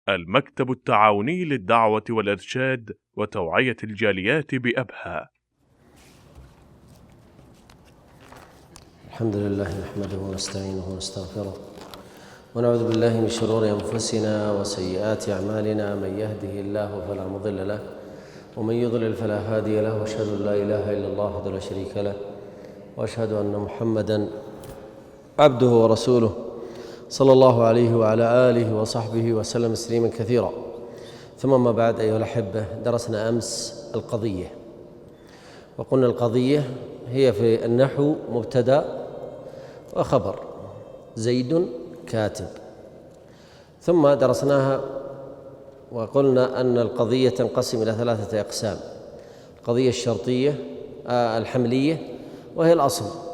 المكتب التعاوني للدعوة والإرشاد وتوعية الجاليات بأبها. الحمد لله نحمده ونستعينه ونستغفره ونعوذ بالله من شرور أنفسنا وسيئات أعمالنا. من يهده الله فلا مضل له ومن يضلل فلا هادي له، وأشهد أن لا إله إلا الله وحده لا شريك له، وأشهد أن محمدًا عبده ورسوله صلى الله عليه وعلى آله وصحبه وسلم تسليمًا كثيرا. ثم ما بعد، أيها الأحبة، درسنا أمس القضية، وقلنا القضية هي في النحو مبتدأ وخبر، زيد كاتب. ثم درسناها وقلنا أن القضية تنقسم إلى 3 أقسام: القضية الشرطية الحملية وهي الأصل،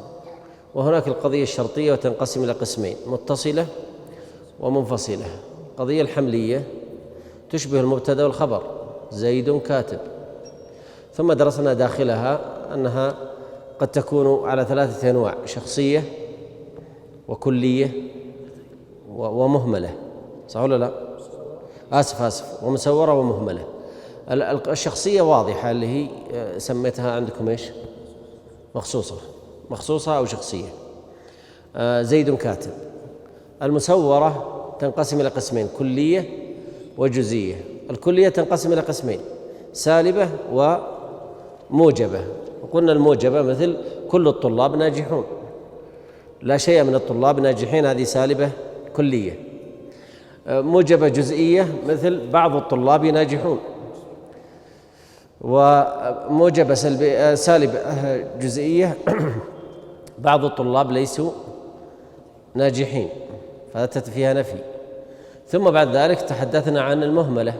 وهناك القضية الشرطية وتنقسم إلى قسمين: متصلة ومنفصلة. القضية الحملية تشبه المبتدأ والخبر، زيد كاتب. ثم درسنا داخلها أنها قد تكون على 3 أنواع: شخصية وكلية ومهملة، صح ولا لا؟ آسف، ومسورة ومهملة. الشخصية واضحة، اللي هي سميتها عندكم إيش؟ مخصوصة أو شخصية. زيد كاتب. المسورة تنقسم إلى قسمين: كلية وجزئية. الكلية تنقسم إلى قسمين: سالبة وموجبة. وقلنا الموجبة مثل كل الطلاب ناجحون، لا شيء من الطلاب ناجحين، هذه سالبة كلية. موجبة جزئية مثل بعض الطلاب ناجحون. وموجبة سالبة جزئية بعض الطلاب ليسوا ناجحين، فأتت فيها نفي. ثم بعد ذلك تحدثنا عن المهملة،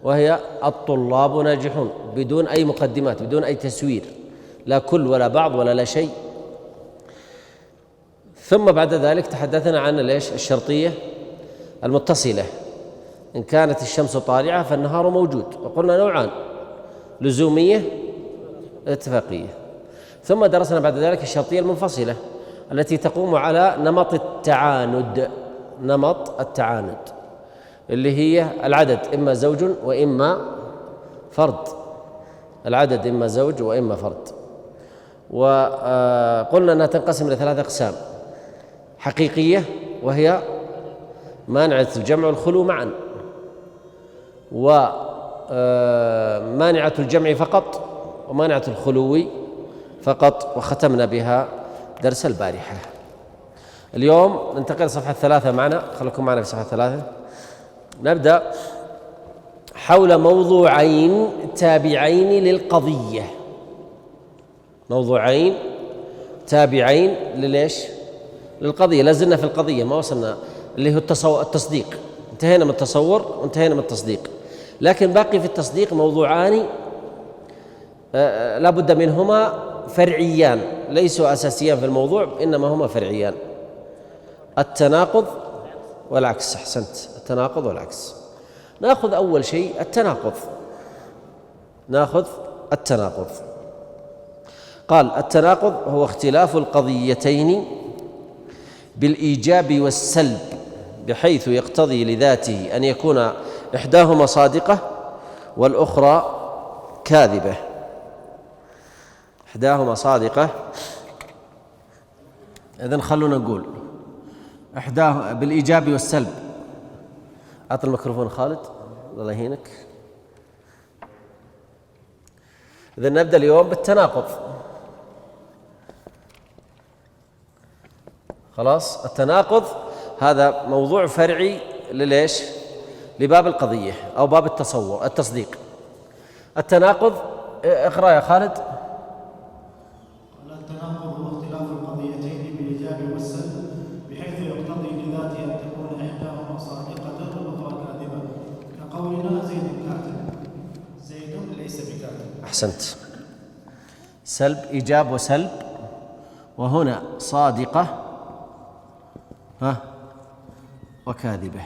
وهي الطلاب ناجحون بدون أي مقدمات، بدون أي تسوير، لا كل ولا بعض ولا لا شيء. ثم بعد ذلك تحدثنا عن الشرطية المتصلة: إن كانت الشمس طالعة فالنهار موجود. وقلنا نوعان: لزومية اتفاقية. ثم درسنا بعد ذلك الشرطية المنفصلة التي تقوم على نمط التعاند، اللي هي العدد إما زوج وإما فرد. وقلنا أنها تنقسم إلى 3 أقسام: حقيقية وهي مانعة الجمع والخلو معا، ومانعة الجمع فقط، ومانعة الخلو فقط. وختمنا بها درس البارحة. اليوم ننتقل صفحة 3 معنا، خليكم معنا في صفحة 3. نبدأ حول موضوعين تابعين للقضية. موضوعين تابعين للقضية. لازلنا في القضية، ما وصلنا، اللي هو التصديق. انتهينا من التصور وانتهينا من التصديق، لكن باقي في التصديق موضوعان لا بد منهما، فرعيان، ليسوا أساسيان في الموضوع، إنما هما فرعيان: التناقض والعكس. أحسنت، التناقض والعكس. نأخذ أول شيء التناقض. قال: التناقض هو اختلاف القضيتين بالإيجاب والسلب، بحيث يقتضي لذاته أن يكون إحداهما صادقة والأخرى كاذبة. إحداهما صادقة، إذن خلونا نقول إحداه بالإيجاب والسلب. أعطي الميكروفون خالد، الله يهينك. إذن نبدأ اليوم بالتناقض. خلاص، التناقض هذا موضوع فرعي لباب القضية أو باب التصديق. التناقض، اقرأ يا خالد. التناقض هو اختلاف القضيتين بالإيجاب والسلب، بحيث يقتضي لذاته أن تكون إحداهما صادقة والأخرى كاذبة، كقولنا زيد كاتب. زيد ليس بكاتب. أحسنت. سلب، إيجاب وسلب، وهنا صادقة وكاذبة.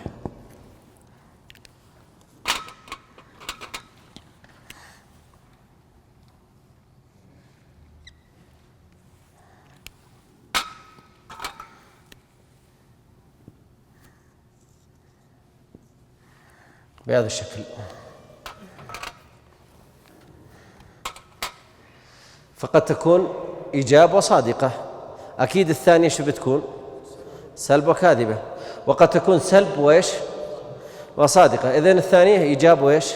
بهذا الشكل. فقد تكون إيجاب وصادقة، أكيد الثانية شو بتكون؟ سلب وكاذبة. وقد تكون سلب وإيش؟ وصادقة. إذن الثانية إيجاب وإيش؟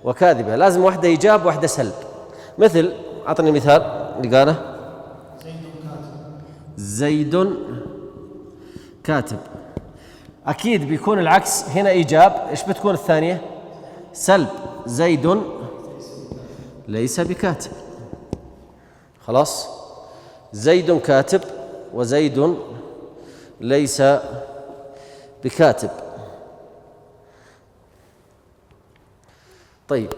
وكاذبة. لازم واحدة إيجاب واحدة سلب. مثل أعطني مثال اللي قاله زيد كاتب، أكيد بيكون العكس، هنا إيجاب، إيش بتكون الثانية؟ سلب، زيد ليس بكاتب. خلاص، زيد كاتب وزيد ليس بكاتب. طيب،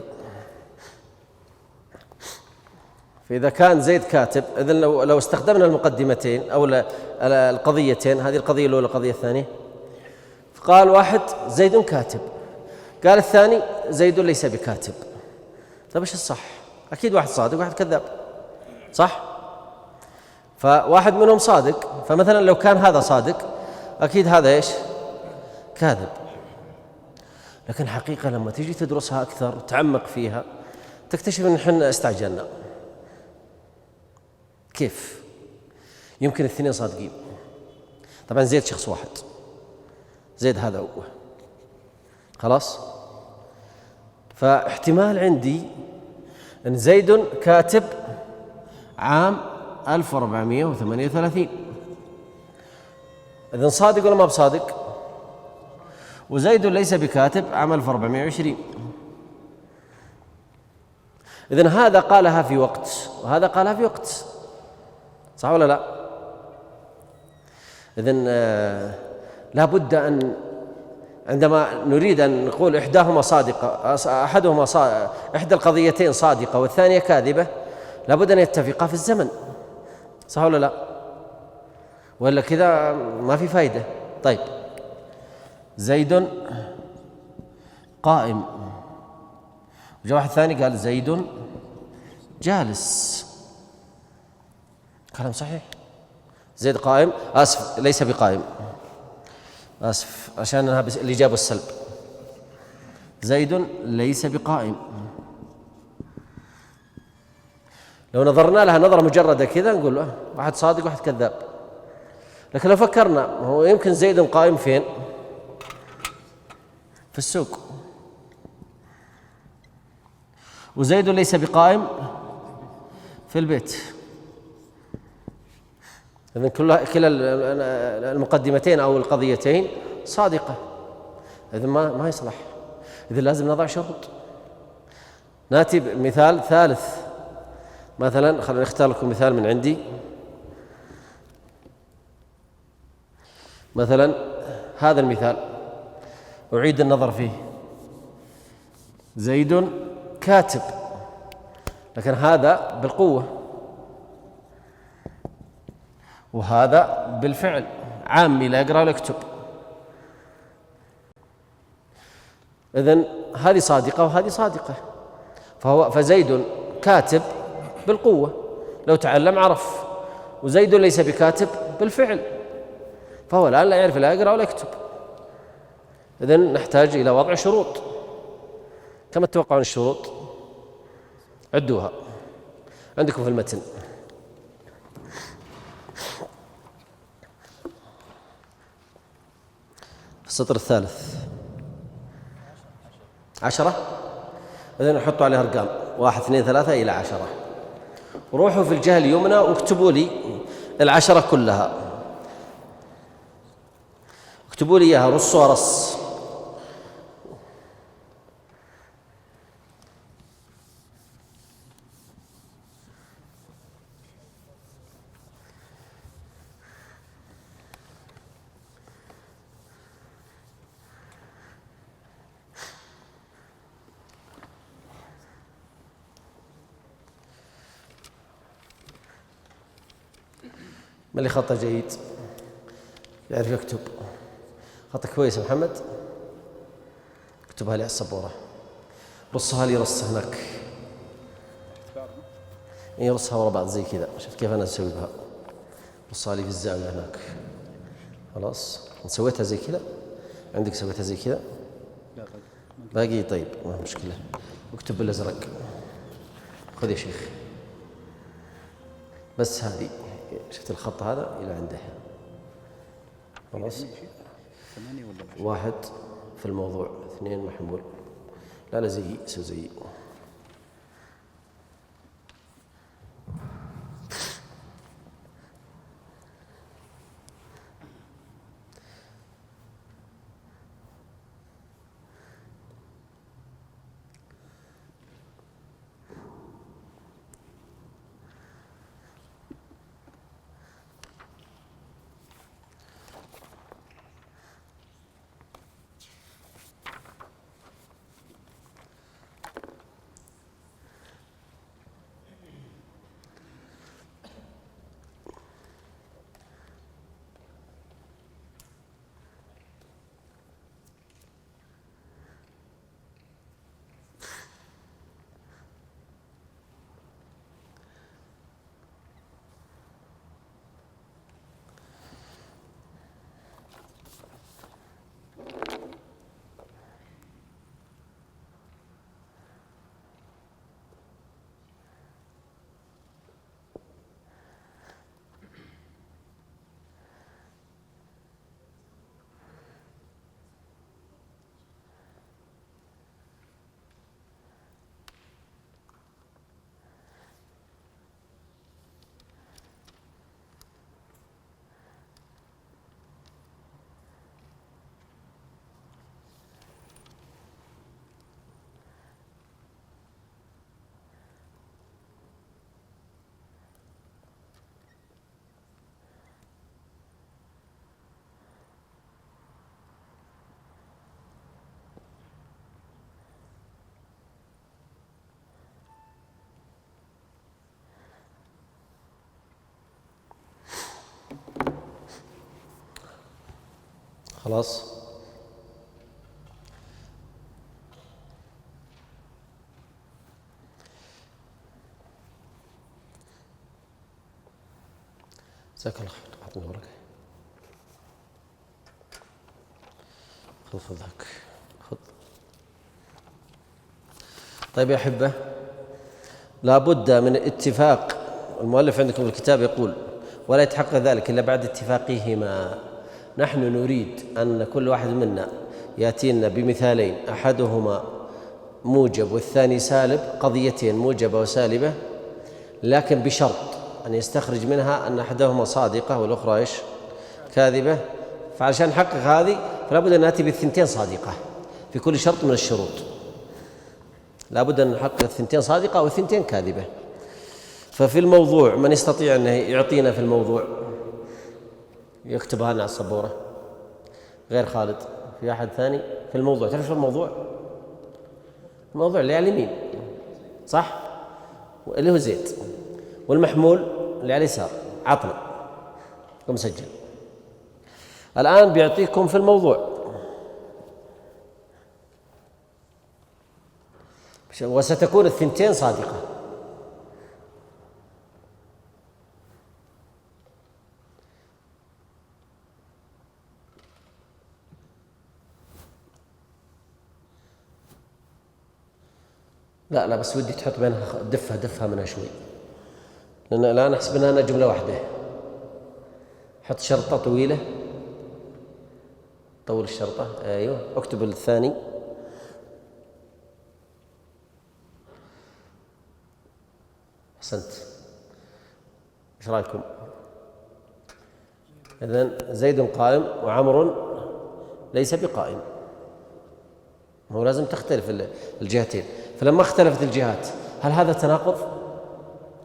فإذا كان زيد كاتب، إذن لو استخدمنا المقدمتين أو القضيتين، هذه القضية الأولى القضية الثانية، فقال واحد زيد كاتب، قال الثاني زيد ليس بكاتب. طيب إيش الصح؟ أكيد واحد صادق وواحد كذاب، صح؟ فواحد منهم صادق، فمثلا لو كان هذا صادق أكيد هذا إيش؟ كاذب. لكن حقيقة لما تيجي تدرسها أكثر وتعمق فيها تكتشف أن احنا استعجلنا. كيف؟ يمكن الاثنين صادقين. طبعا زيد شخص واحد، زيد هذا هو، خلاص؟ فاحتمال عندي أن زيد كاتب عام 1438، إذن صادق ولا ما بصادق؟ وزيد ليس بكاتب عام 1420. إذن هذا قالها في وقت وهذا قالها في وقت، صح ولا لا؟ إذن لا بد أن عندما نريد أن نقول إحداهما صادقة، إحدى القضيتين صادقة والثانية كاذبة، لا بد أن يتفقا في الزمن، صح ولا لا؟ ولا كذا ما في فايدة. طيب، زيد قائم، وجاء واحد ثاني قال زيد جالس، كلام صحيح. زيد قائم، آسف ليس بقائم، آسف عشان الإجابة والسلب. زيد ليس بقائم. لو نظرنا لها نظرة مجردة كذا نقول واحد صادق واحد كذاب، لكن لو فكرنا هو يمكن زيد قائم فين؟ في السوق، وزيد ليس بقائم في البيت. إذن كلا المقدمتين أو القضيتين صادقة، إذن ما يصلح. إذن لازم نضع شروط. نأتي بمثال ثالث، مثلا خلينا نختار لكم مثال من عندي. مثلا هذا المثال أعيد النظر فيه، زيد كاتب، لكن هذا بالقوة وهذا بالفعل، عامي لا يقرأ ولا يكتب. إذن هذه صادقة وهذه صادقة، فزيد كاتب بالقوة، لو تعلم عرف، وزيد ليس بكاتب بالفعل، فهو الآن لا يعرف لا يقرأ ولا يكتب. إذن نحتاج إلى وضع شروط. كما تتوقعون الشروط؟ عدوها عندكم في المتن. السطر الثالث 10. إذن نحط عليه أرقام 1 2 3 إلى 10. وروحوا في الجهة اليمنى واكتبوا لي 10 كلها، اكتبوا لي إياها رص ورص. من اللي خطه جيد يعرف يكتب؟ خطك كويس يا محمد، اكتبها لي على السبورة، رصها لي رص هناك، رصها ورا بعض زي كذا. شوف كيف أنا أسوي بها، رصها لي في الزاوية هناك. خلاص سويتها زي كذا، عندك سويتها زي كذا؟ باقي طيب ما مشكلة. اكتب بالأزرق. خذ يا شيخ بس هذه، شفت الخط هذا إلى عنده خلاص. 1 في الموضوع، 2 محمول. لا زي زي خلاص. جزاك الله خير. أعطني ورقة. خذ ذاك خذ. طيب يا أحبة، لا بد من اتفاق. المؤلف عندكم الكتاب يقول ولا يتحقق ذلك إلا بعد اتفاقهما. نحن نريد أن كل واحد منا يأتينا بمثالين، أحدهما موجب والثاني سالب، قضيتين موجبة وسالبة، لكن بشرط أن يستخرج منها أن أحدهما صادقة والأخرى إيش؟ كاذبة. فعشان نحقق هذه فلا بد أن نأتي بالثنتين صادقة في كل شرط من الشروط. لا بد أن نحقق الثنتين صادقة والثنتين كاذبة. ففي الموضوع من يستطيع أن يعطينا في الموضوع يكتبها لنا على السبورة غير خالد؟ في أحد ثاني في الموضوع؟ تعرف شو الموضوع؟ الموضوع اللي على اليمين صح؟ اللي هو زيد. والمحمول اللي على اليسار عطنا ومسجل. الآن بيعطيكم في الموضوع وستكون الثنتين صادقة. لا بس ودي تحط بينها دفها منها شوي، لأن الآن أحسب أنها جملة واحدة. حط شرطة طويلة، طول الشرطة. أيوه اكتب الثاني. أحسنت. إيش رأيكم؟ إذن زيد قائم وعمر ليس بقائم. هو لازم تختلف الجهتين، فلما اختلفت الجهات هل هذا تناقض؟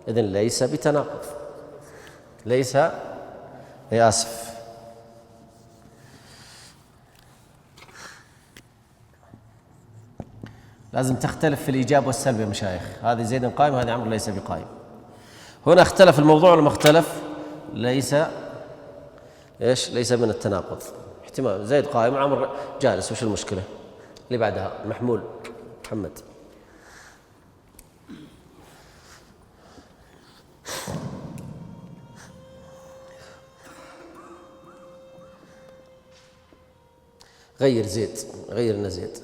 إذن ليس بتناقض. ليس آسف لازم تختلف في الإيجاب والسلب يا مشايخ. هذه زيد قائم وهذه عمرو ليس بقائم. هنا اختلف الموضوع ولا ما اختلف؟ ليس إيش؟ ليس من التناقض. احتمال زيد قائم وعمرو جالس، وش المشكلة؟ اللي بعدها المحمول محمد. غير زيد، غير لنا زيد.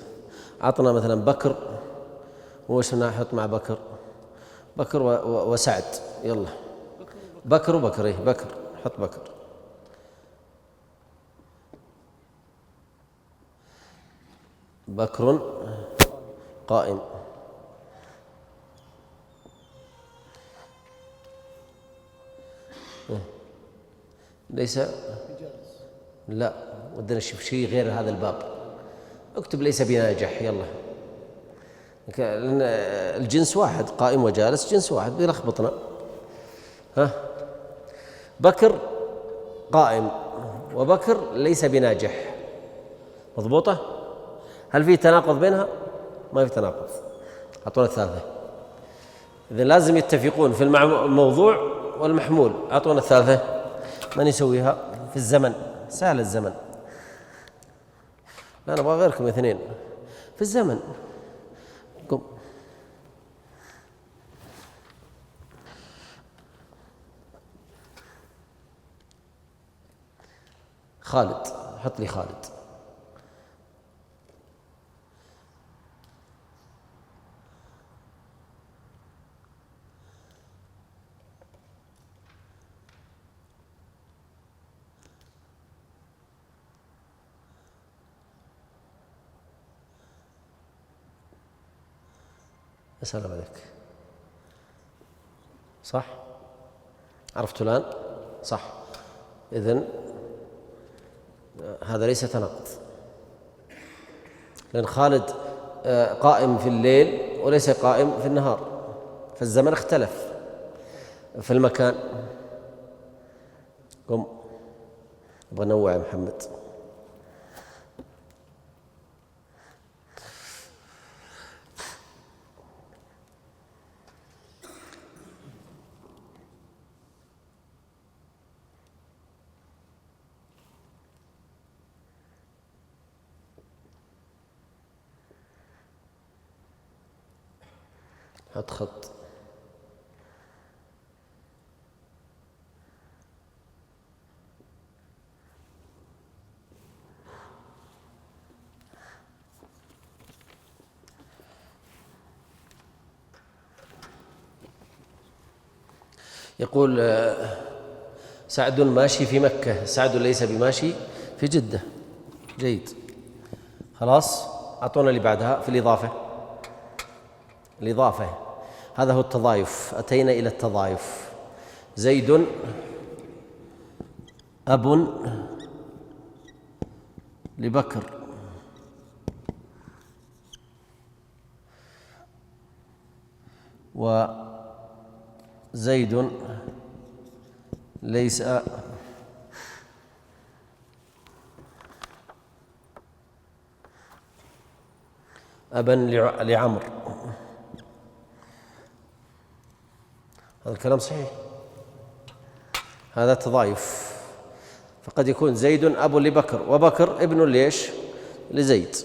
عطنا مثلا بكر، وش نحط مع بكر؟ بكر وسعد، يلا بكر وبكر، إيه بكر، حط بكر. بكر قائم. ليس، لا ودنا نشوف شيء غير هذا الباب. اكتب ليس بناجح، يلا، لأن الجنس واحد، قائم وجالس جنس واحد، بيلخبطنا. ها، بكر قائم وبكر ليس بناجح، مضبوطة؟ هل في تناقض بينها؟ ما في تناقض. أعطونا الثالثة. إذن لازم يتفقون في الموضوع والمحمول. أعطونا الثالثة. من يسويها في الزمن؟ سهل الزمن. لا أنا أبغى غيركم اثنين في الزمن. قم. خالد، حط لي خالد. السلام عليك. صح؟ عرفتوا الآن؟ صح. إذن هذا ليس تناقض، لأن خالد قائم في الليل وليس قائم في النهار، فالزمن اختلف في المكان. قم، أبغى نوع يا محمد. حط خط. يقول سعد ماشي في مكة، سعد ليس بماشي في جدة. جيد، خلاص. أعطونا اللي بعدها في الإضافة. الإضافة هذا هو التضايف، أتينا إلى التضايف. زيد أب لبكر، وزيد ليس أبا لعمر. هذا الكلام صحيح، هذا تضايف. فقد يكون زيد أب لبكر وبكر ابن ليش؟ لزيد.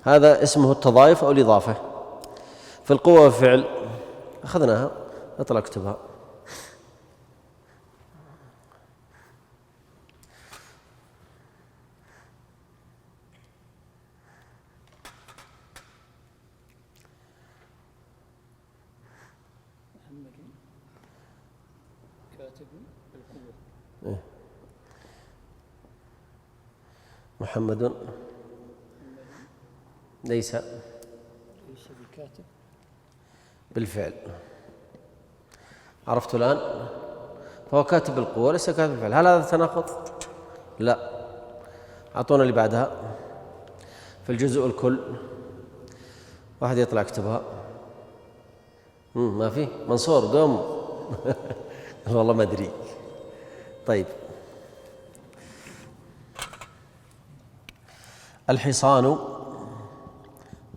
هذا اسمه التضايف أو الإضافة. في القوة والفعل أخذناها، اطلع اكتبها. محمد ليس بكاتب بالفعل. عرفت الآن؟ فهو كاتب بالقوة ليس كاتب بالفعل. هل هذا تناقض؟ لا. أعطونا اللي بعدها في الجزء الكل. واحد يطلع يكتبها. ما في منصور قوم. والله ما أدري. طيب، الحصان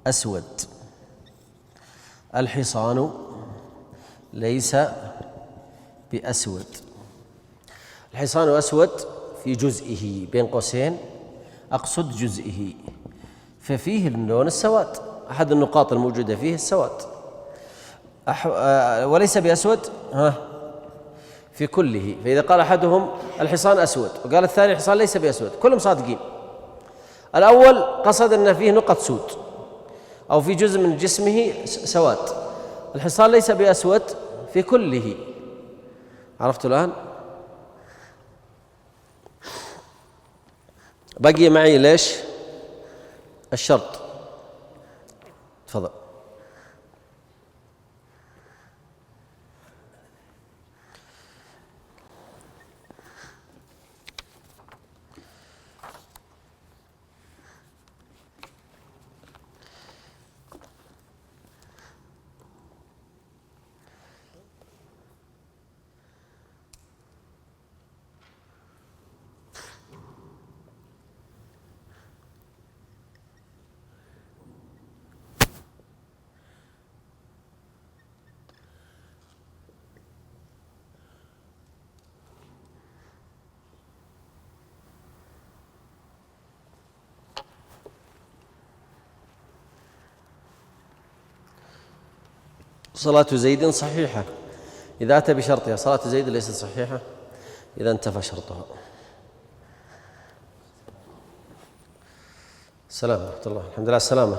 أسود. الحصان ليس بأسود. الحصان أسود في جزئه، بين قوسين أقصد جزئه، ففيه اللون السواد، أحد النقاط الموجودة فيه السواد. وليس بأسود في كله. فإذا قال أحدهم الحصان أسود وقال الثاني الحصان ليس بأسود، كلهم صادقين. الأول قصد أن فيه نقط سود أو في جزء من جسمه سواد. الحصان ليس بأسود في كله. عرفت الآن؟ بقي معي ليش؟ الشرط. تفضل. صلاة زيد صحيحة إذا أتى بشرطها. صلاة زيد ليست صحيحة إذا انتفى شرطها. السلام ورحمة الله. الحمد لله السلامة.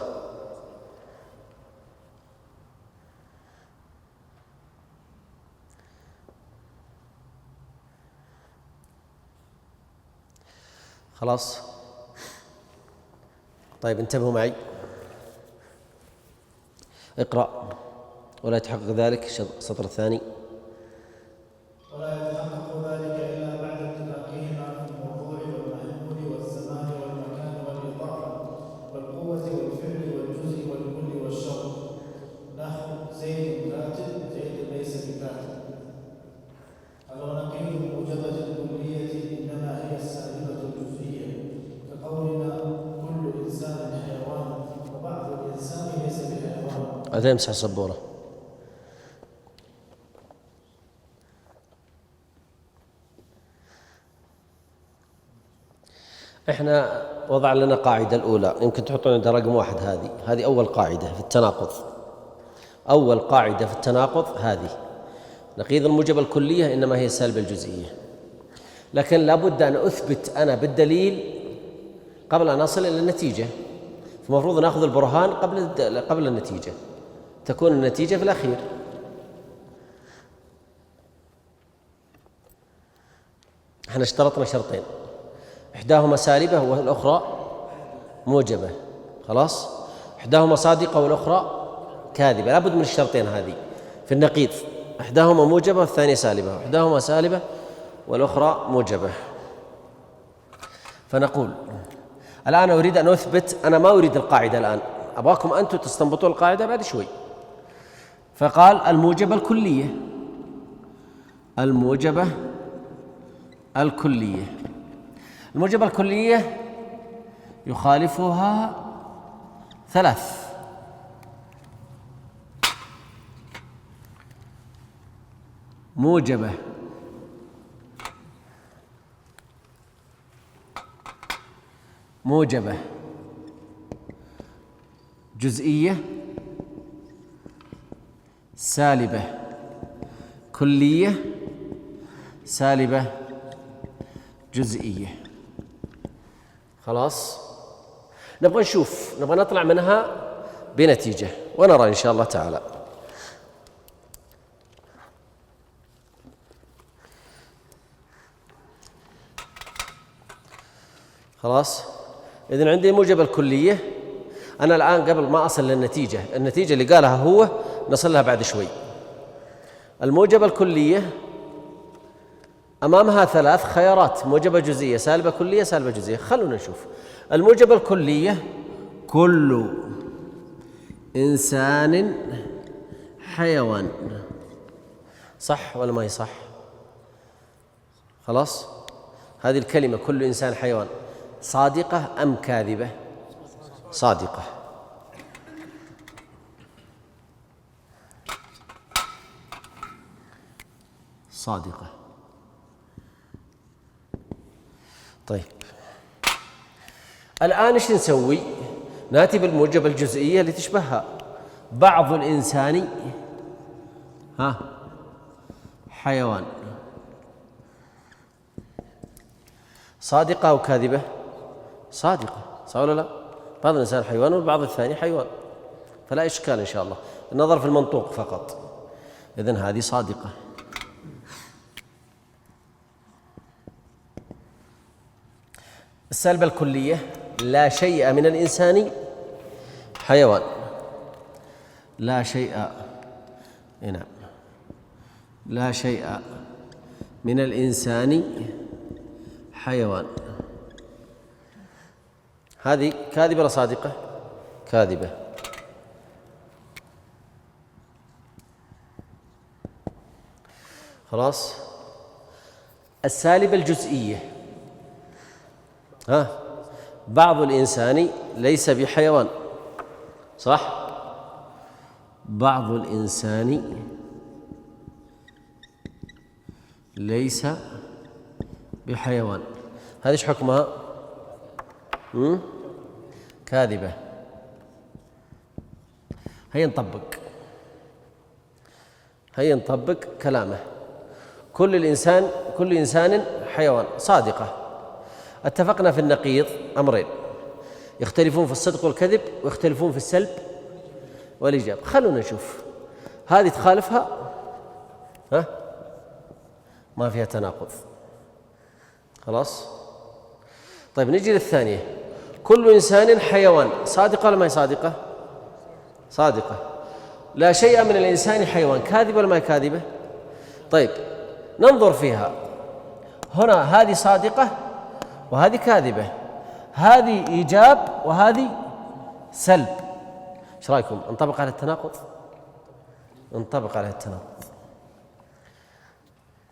خلاص. طيب انتبهوا معي. اقرأ. ولا يتحقق ذلك السطر الثاني. ولا يتحقق ذلك إلا بعد اتفاقهما في الموضوع والمحمول والزمان والمكان والإضافة والقوة والفعل والجزء والكل والشرط. نحو زيد كاتب، زيد ليس بكاتب. ونقيض الموجبة الكلية إنما هي السالبة الجزئية، كقولنا كل إنسان حيوان، وبعض الإنسان ليس بحيوان. هذا يمسح السبورة. احنا وضع لنا قاعدة الأولى، يمكن تحطون عندها رقم 1. هذه أول قاعدة في التناقض. أول قاعدة في التناقض هذه، نقيض الموجبة الكلية إنما هي السالبة الجزئية. لكن لابد أن أثبت أنا بالدليل قبل أن أصل إلى النتيجة. فالمفروض نأخذ البرهان قبل النتيجة، تكون النتيجة في الأخير. احنا اشترطنا شرطين، إحداهما سالبة والأخرى موجبة. خلاص. إحداهما صادقة والأخرى كاذبة. لابد من الشرطين هذه في النقيض، إحداهما موجبة والثانية سالبة، إحداهما سالبة والأخرى موجبة. فنقول الآن أريد أن أثبت، أنا ما أريد القاعدة الآن، أبغاكم أنتم تستنبطوا القاعدة بعد شوي. فقال الموجبة الكلية. الموجبة الكلية. الموجبة الكلية يخالفها 3. موجبة جزئية، سالبة كلية، سالبة جزئية. خلاص. نبغى نشوف، نبغى نطلع منها بنتيجة ونرى إن شاء الله تعالى. خلاص. إذن عندي الموجبة الكلية. أنا الآن قبل ما أصل للنتيجة، النتيجة اللي قالها هو نصل لها بعد شوي. الموجبة الكلية أمامها 3 خيارات: موجبة جزئية، سالبة كلية، سالبة جزئية. خلونا نشوف. الموجبة الكلية كل إنسان حيوان. صح ولا ما هي صح؟ خلاص. هذه الكلمة كل إنسان حيوان صادقة أم كاذبة؟ صادقة. صادقة. طيب الآن إيش نسوي؟ نأتي بالموجبة الجزئية اللي تشبهها. بعض الإنسان حيوان. صادقة أو كاذبة؟ صادقة. صح ولا لا؟ بعض الإنسان حيوان والبعض الثاني حيوان، فلا إشكال إن شاء الله، النظر في المنطوق فقط. إذن هذه صادقة. السالبة الكلية: لا شيء من الإنسان حيوان. لا شيء، نعم، لا شيء من الإنسان حيوان. هذه كاذبة ولا صادقة؟ كاذبة. خلاص. السالبة الجزئية: بعض الإنسان ليس بحيوان. صح؟ بعض الإنسان ليس بحيوان. هذه ايش حكمها؟ كاذبة. هيا نطبق كلامه. كل إنسان حيوان. صادقة. اتفقنا في النقيض أمرين: يختلفون في الصدق والكذب، ويختلفون في السلب والإيجاب. خلونا نشوف هذه تخالفها، ما فيها تناقض. خلاص. طيب نجي للثانية: كل إنسان حيوان. صادقة ولا ما هي صادقة؟ صادقة. لا شيء من الإنسان حيوان. كاذبة ولا ما هي كاذبة؟ طيب ننظر فيها. هنا هذه صادقة وهذه كاذبة، هذه إيجاب وهذه سلب. ايش رايكم؟ ننطبق على التناقض؟ ننطبق على التناقض.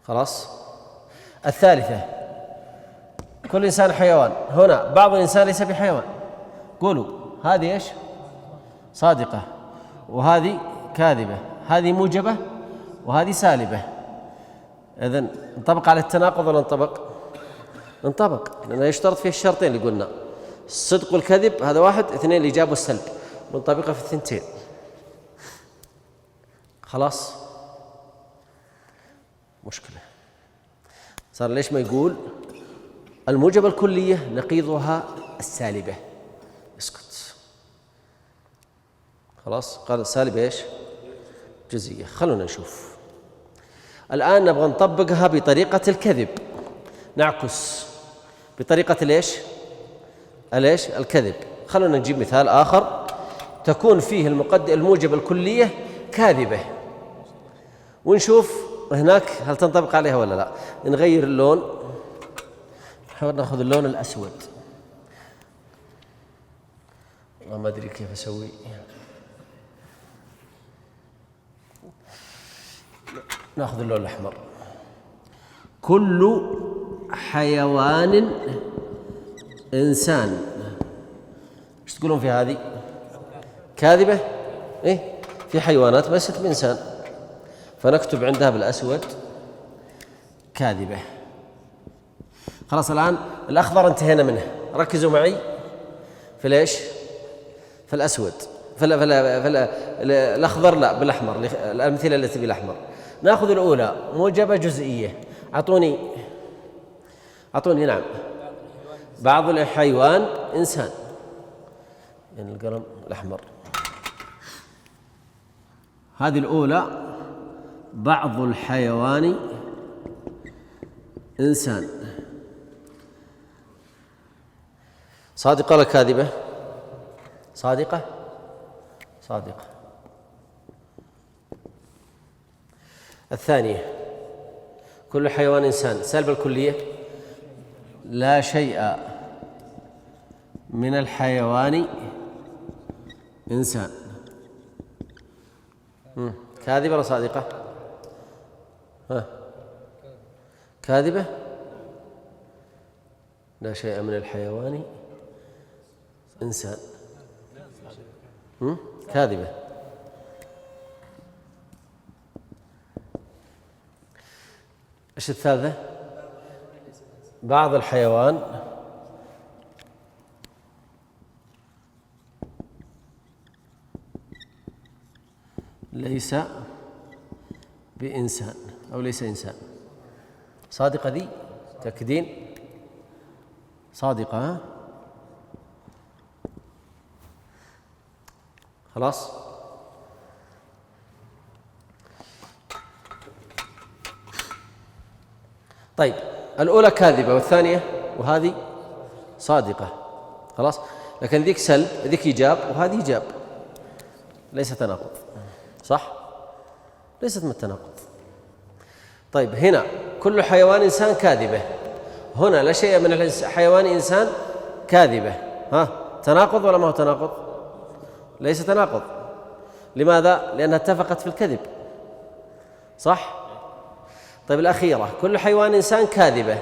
خلاص. الثالثة: كل إنسان حيوان. هنا بعض الإنسان ليس بحيوان. قولوا هذه ايش؟ صادقة وهذه كاذبة، هذه موجبة وهذه سالبة. إذن ننطبق على التناقض ولا ننطبق؟ لأنه يشترط فيه الشرطين اللي قلنا: الصدق والكذب، هذا واحد. اثنين: الإيجاب والسلب. ننطبقها في الثنتين. خلاص. مشكلة صار. ليش ما يقول الموجبة الكلية نقيضها السالبة؟ اسكت. خلاص. قال السالبة ايش؟ جزئية. خلونا نشوف الآن. نبغى نطبقها بطريقة الكذب، نعكس بطريقة الايش؟ الكذب. خلونا نجيب مثال آخر تكون فيه الموجبة الكلية كاذبة، ونشوف هناك هل تنطبق عليها ولا لا. نغير اللون، نحاول ناخذ اللون الأسود. ما أدري كيف أسوي. ناخذ اللون الأحمر. كل حيوان إنسان. ايش تقولون في هذه؟ كاذبة. في حيوانات ليست بإنسان، فنكتب عندها بالأسود كاذبة. خلاص. الآن الأخضر انتهينا منه. ركزوا معي في ليش؟ في الأسود. في الأخضر لا، بالأحمر. الأمثلة التي بالأحمر. نأخذ الأولى: موجبة جزئية. أعطوني. نعم. بعض الحيوان إنسان. يعني القلم الأحمر. هذه الأولى: بعض الحيوان إنسان. صادقة ولا كاذبة؟ صادقة. الثانية: كل حيوان إنسان. سالبة الكلية: لا شيء من الحيوان إنسان. كاذبة ولا صادقة؟ كاذبة. لا شيء من الحيوان إنسان. كاذبة. ايش الثالثة؟ بعض الحيوان ليس بإنسان أو ليس إنسان. صادقة ذي؟ تأكدين؟ صادقة. خلاص؟ طيب الأولى كاذبة والثانية وهذه صادقة، خلاص؟ لكن ذيك سلب، ذيك إيجاب وهذه إيجاب، ليس تناقض، صح؟ ليست من التناقض. طيب هنا كل حيوان إنسان كاذبة، هنا لا شيء من الحيوان إنسان كاذبة، ها تناقض ولا ما هو تناقض؟ ليس تناقض. لماذا؟ لأنها اتفقت في الكذب، صح؟ طيب الأخيرة كل حيوان إنسان كاذبة،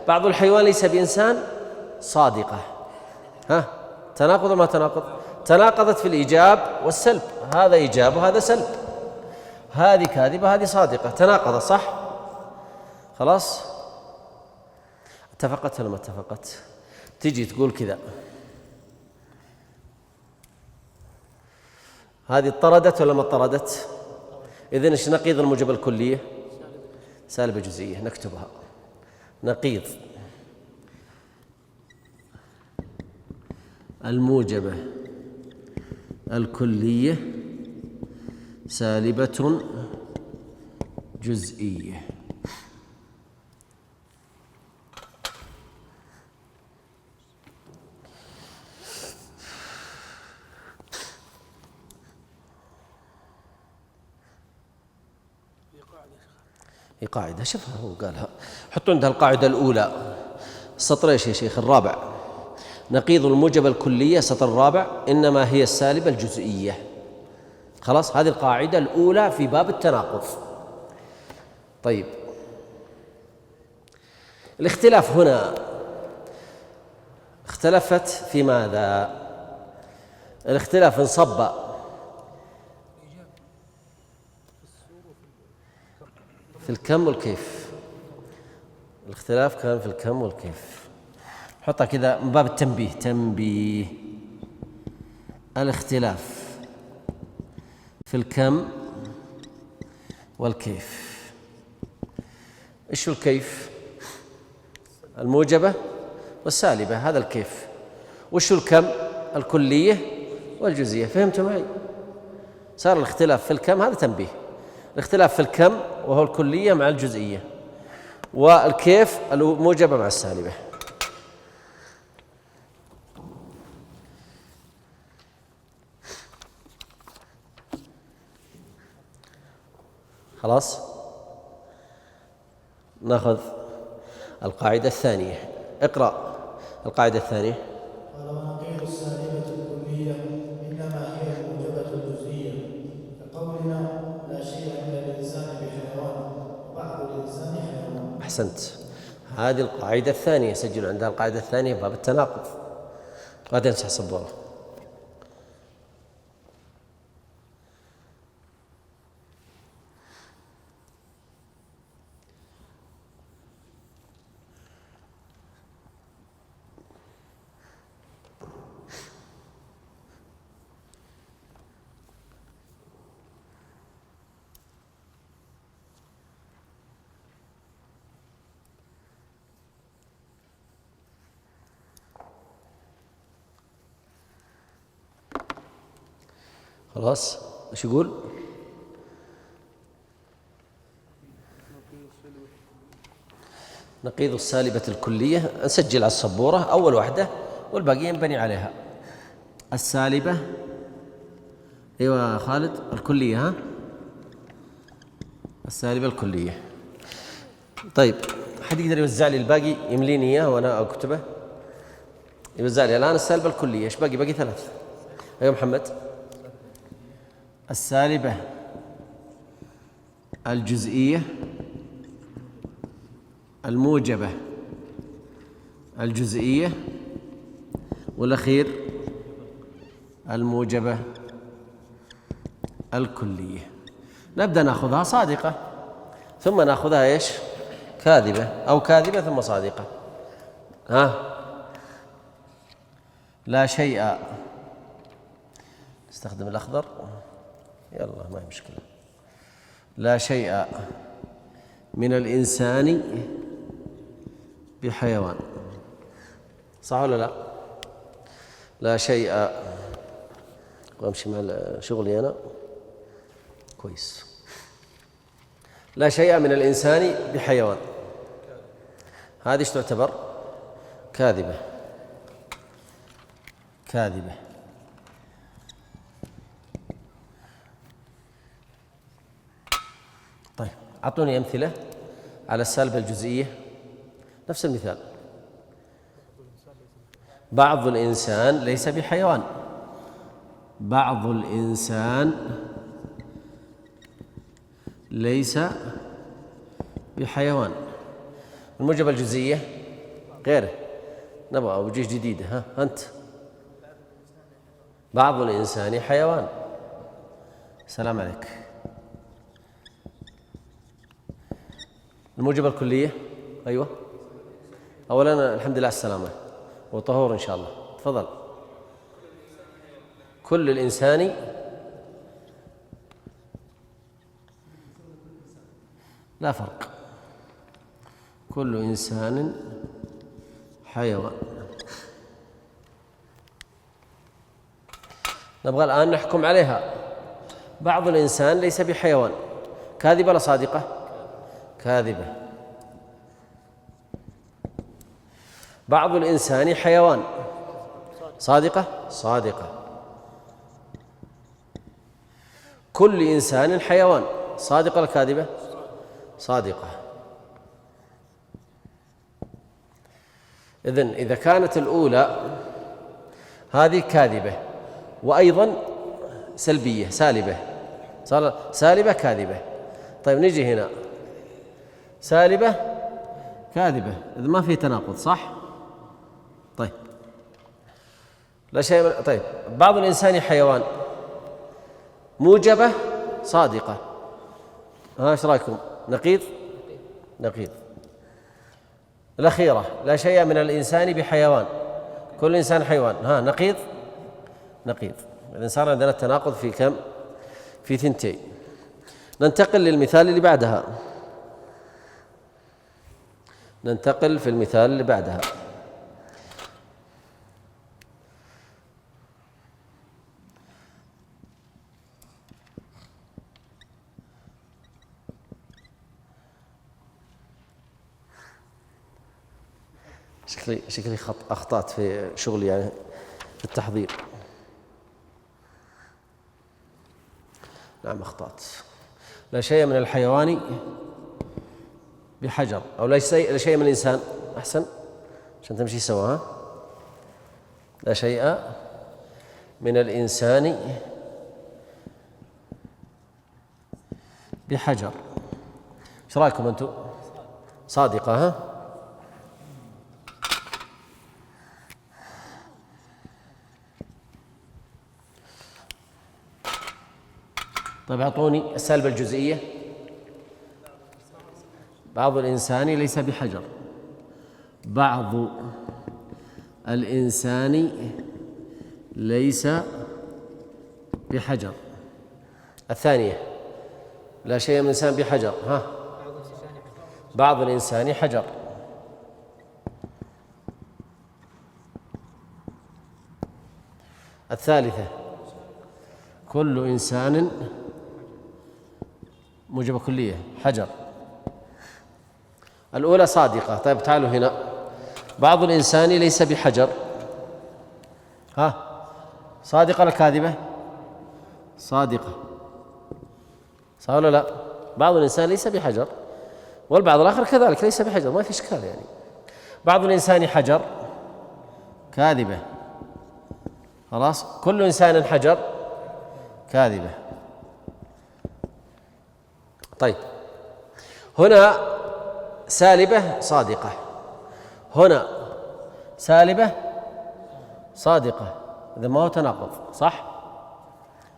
بعض الحيوان ليس بإنسان صادقة، ها تناقض ولا ما تناقض؟ تناقضت في الإيجاب والسلب، هذا إيجاب وهذا سلب، هذه كاذبة هذه صادقة، تناقض، صح؟ خلاص؟ اتفقت ولا ما اتفقت؟ تجي تقول كذا، هذه اضطردت ولا ما اضطردت؟ إذن ايش نقيض الموجبة الكلية؟ سالبة جزئية، نكتبها نقيض الموجبة الكلية سالبة جزئية. هي قاعدة، شوفها هو قالها، حطوا عندها القاعدة الأولى، السطر ايش يا شيخ؟ الرابع، نقيض الموجبة الكلية، سطر الرابع، إنما هي السالبة الجزئية. خلاص، هذه القاعدة الأولى في باب التناقض. طيب الاختلاف هنا اختلفت في ماذا؟ الاختلاف انصب في الكم والكيف، الاختلاف كان في الكم والكيف. حطها كذا من باب التنبيه، تنبيه الاختلاف في الكم والكيف. ايش الكيف؟ الموجبة والسالبة، هذا الكيف. وش الكم؟ الكلية والجزئية. فهمتوا معي؟ صار الاختلاف في الكم، هذا تنبيه، الاختلاف في الكم وهو الكلية مع الجزئية، والكيف الموجبة مع السالبة. خلاص، ناخذ القاعدة الثانية. اقرأ القاعدة الثانية. قال ونقيض السالبة الكلية إنما هي الموجبة الجزئية، كقولنا لا شيء من الإنسان بحيوان وبعض الإنسان حيوان. أحسنت، هذه القاعدة الثانية، سجلوا عندها القاعدة الثانية باب التناقض. غدا امسح السبورة. خلاص، ايش يقول؟ نقيض السالبة الكلية، نسجل على السبورة أول واحدة والباقي ينبني عليها. السالبة، أيوة يا خالد، الكلية، ها، السالبة الكلية. طيب حد يقدر يوزع لي الباقي، يمليني إياه وأنا أكتبه؟ يوزع لي الآن السالبة الكلية، إيش باقي؟ باقي ثلاث. أيوة محمد. السالبة الجزئية، الموجبة الجزئية، والأخير الموجبة الكلية. نبدأ نأخذها صادقة ثم نأخذها إيش؟ كاذبة، أو كاذبة ثم صادقة. ها، لا شيء، استخدم الأخضر، يلا ما هي مشكلة. لا شيء من الإنسان بحيوان، صح ولا لا؟ لا شيء وأمشي مع شغلي أنا كويس. لا شيء من الإنسان بحيوان، هذه تعتبر كاذبة. كاذبة. طيب أعطوني أمثلة على السالبة الجزئية. نفس المثال، بعض الإنسان ليس بحيوان. بعض الإنسان ليس بحيوان. الموجبة الجزئية غيره، نبغى وجيه جديدة. ها أنت، بعض الإنسان حيوان. السلام عليك. الموجبة الكلية. أيوة. أولا الحمد لله على السلامة وطهور إن شاء الله. تفضل. كل الإنسان لا فرق. كل إنسان حيوان. نبغى الآن نحكم عليها. بعض الإنسان ليس بحيوان، كاذبة ولا صادقة؟ كاذبة. بعض الإنسان حيوان، صادقة؟ صادقة. كل إنسان حيوان، صادقة ولا كاذبة؟ صادقة. إذن إذا كانت الأولى هذه كاذبة وأيضا سلبية سالبة، سالبة كاذبة. طيب نجي هنا، سالبة كاذبة، إذا ما في تناقض صح؟ طيب لا شيء طيب بعض الإنسان حيوان، موجبة صادقة. ايش رايكم؟ نقيض؟ نقيض. الأخيرة، لا شيء من الإنسان بحيوان، كل إنسان حيوان. ها نقيض؟ نقيض. إذن صار عندنا التناقض في كم؟ في ثنتين. ننتقل للمثال اللي بعدها. ننتقل في المثال اللي بعدها. شكلي أخطأت في شغلي يعني في التحضير. نعم أخطأت. لا شيء من الحيوان بحجر، أو لا شيء من الإنسان. أحسن عشان تمشي سوا. ها لا شيء من الإنسان بحجر. ايش رأيكم أنتم؟ صادقة. ها طيب أعطوني السالبة الجزئية. بعض الإنسان ليس بحجر. بعض الإنسان ليس بحجر. الثانية، لا شيء من الإنسان بحجر. ها بعض الإنسان حجر. الثالثة، كل إنسان موجبة كلية حجر. الأولى صادقة. طيب تعالوا هنا، بعض الإنسان ليس بحجر. ها صادقة ولا كاذبة؟ صادقة. صح ولا لا؟ بعض الإنسان ليس بحجر، والبعض الآخر كذلك ليس بحجر، ما في إشكال يعني. بعض الإنسان حجر، كاذبة. خلاص. كل إنسان حجر، كاذبة. طيب هنا سالبة صادقة، هنا سالبة صادقة، إذا ما هو تناقض صح؟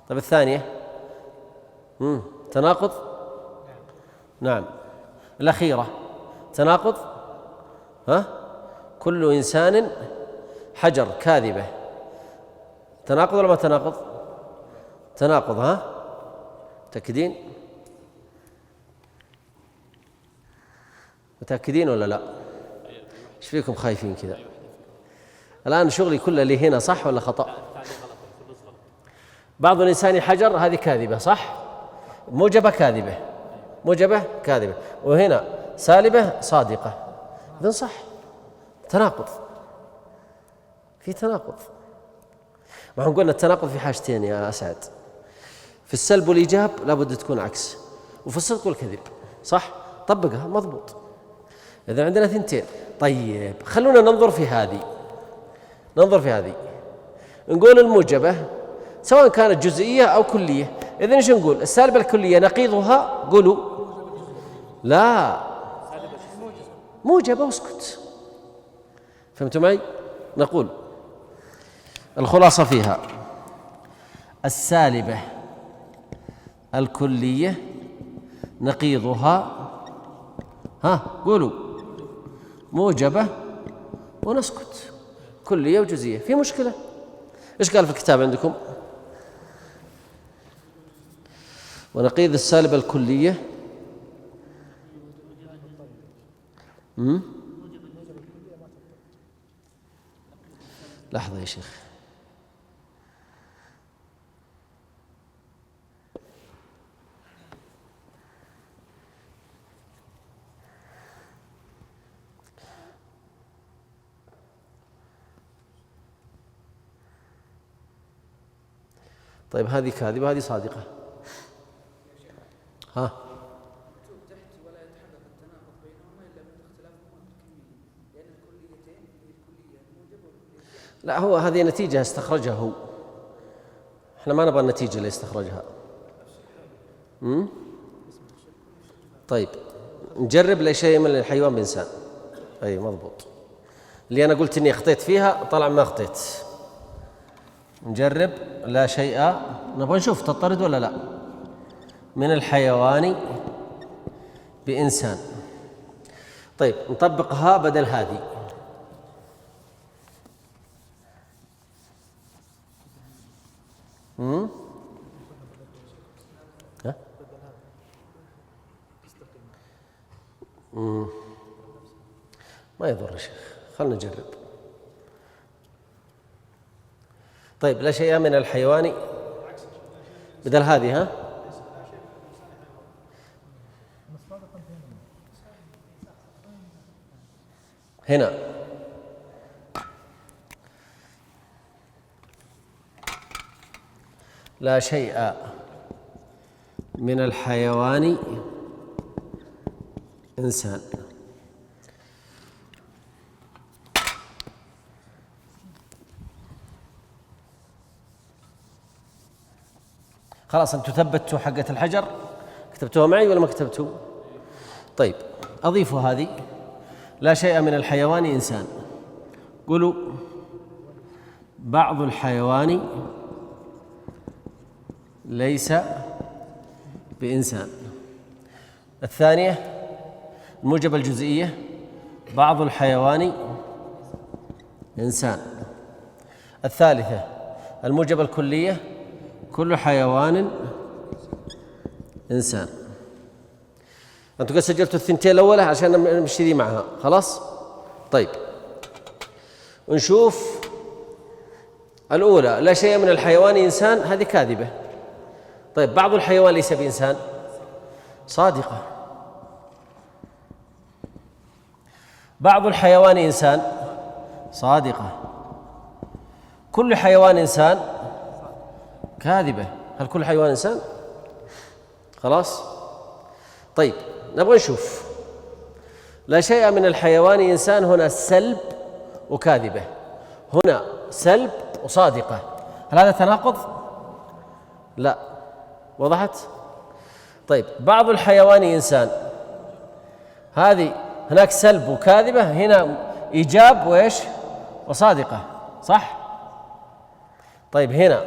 طيب الثانية تناقض؟ نعم. الأخيرة تناقض؟ ها كل إنسان حجر، كاذبة. تناقض ولا ما تناقض؟ تناقض. ها متأكدين؟ متأكدين ولا لا؟ ايش فيكم خايفين كذا؟ الآن شغلي كله اللي هنا صح ولا خطأ؟ بعض الإنسان حجر، هذه كاذبة صح؟ موجبة كاذبة، موجبة كاذبة، وهنا سالبة صادقة، إذن صح. تناقض، في تناقض. ما احنا قلنا التناقض في حاجتين يا أسعد، في السلب والإيجاب لابد تكون عكس، وفي الصدق والكذب صح؟ طبقها مضبوط. إذا عندنا ثنتين. طيب خلونا ننظر في هذه، ننظر في هذه. نقول الموجبة سواء كانت جزئية أو كلية، إذن إيش نقول؟ السالبة الكلية نقيضها قولوا لا موجبة واسكت. فهمتوا معي؟ نقول الخلاصة فيها السالبة الكلية نقيضها قولوا موجبة ونسكت. كلية وجزئية، في مشكلة؟ إيش قال في الكتاب عندكم؟ ونقيض السالبة الكلية لحظة يا شيخ. طيب هذه كاذبة وهذه صادقة. لا هو هذه نتيجة استخرجها هو، احنا ما نبغى النتيجة اللي استخرجها. طيب نجرب لشيء من الحيوان بإنسان. أي مضبوط، اللي أنا قلت إني أخطيت فيها طلع ما أخطيت. نجرب لا شيء، نبغى نشوف تطرد ولا لا. من الحيوان بإنسان. طيب نطبقها بدل هذه. ما يضر يا شيخ، خلنا نجرب. طيب لا شيء من الحيوان بدل هذه. هنا لا شيء من الحيوان إنسان. خلاص أنتم ثبتوا حقة الحجر، كتبتوها معي ولا ما كتبتوا؟ طيب أضيفوا هذه لا شيء من الحيوان إنسان. قولوا بعض الحيوان ليس بإنسان. الثانية الموجبة الجزئية بعض الحيوان إنسان. الثالثة الموجبة الكلية كل حيوان إنسان. أنتم قد سجلتوا الثنتين الأولى عشان نمشي ذي معها خلاص. طيب نشوف الأولى لا شيء من الحيوان إنسان، هذه كاذبة. طيب بعض الحيوان ليس بإنسان، صادقة. بعض الحيوان إنسان، صادقة. كل حيوان إنسان، كاذبة. هل كل حيوان إنسان؟ خلاص. طيب نبغى نشوف لا شيء من الحيوان إنسان، هنا سلب وكاذبة، هنا سلب وصادقة. هل هذا تناقض؟ لا. وضحت؟ طيب بعض الحيوان إنسان، هذه هناك سلب وكاذبة، هنا إيجاب وإيش وصادقة، صح؟ طيب هنا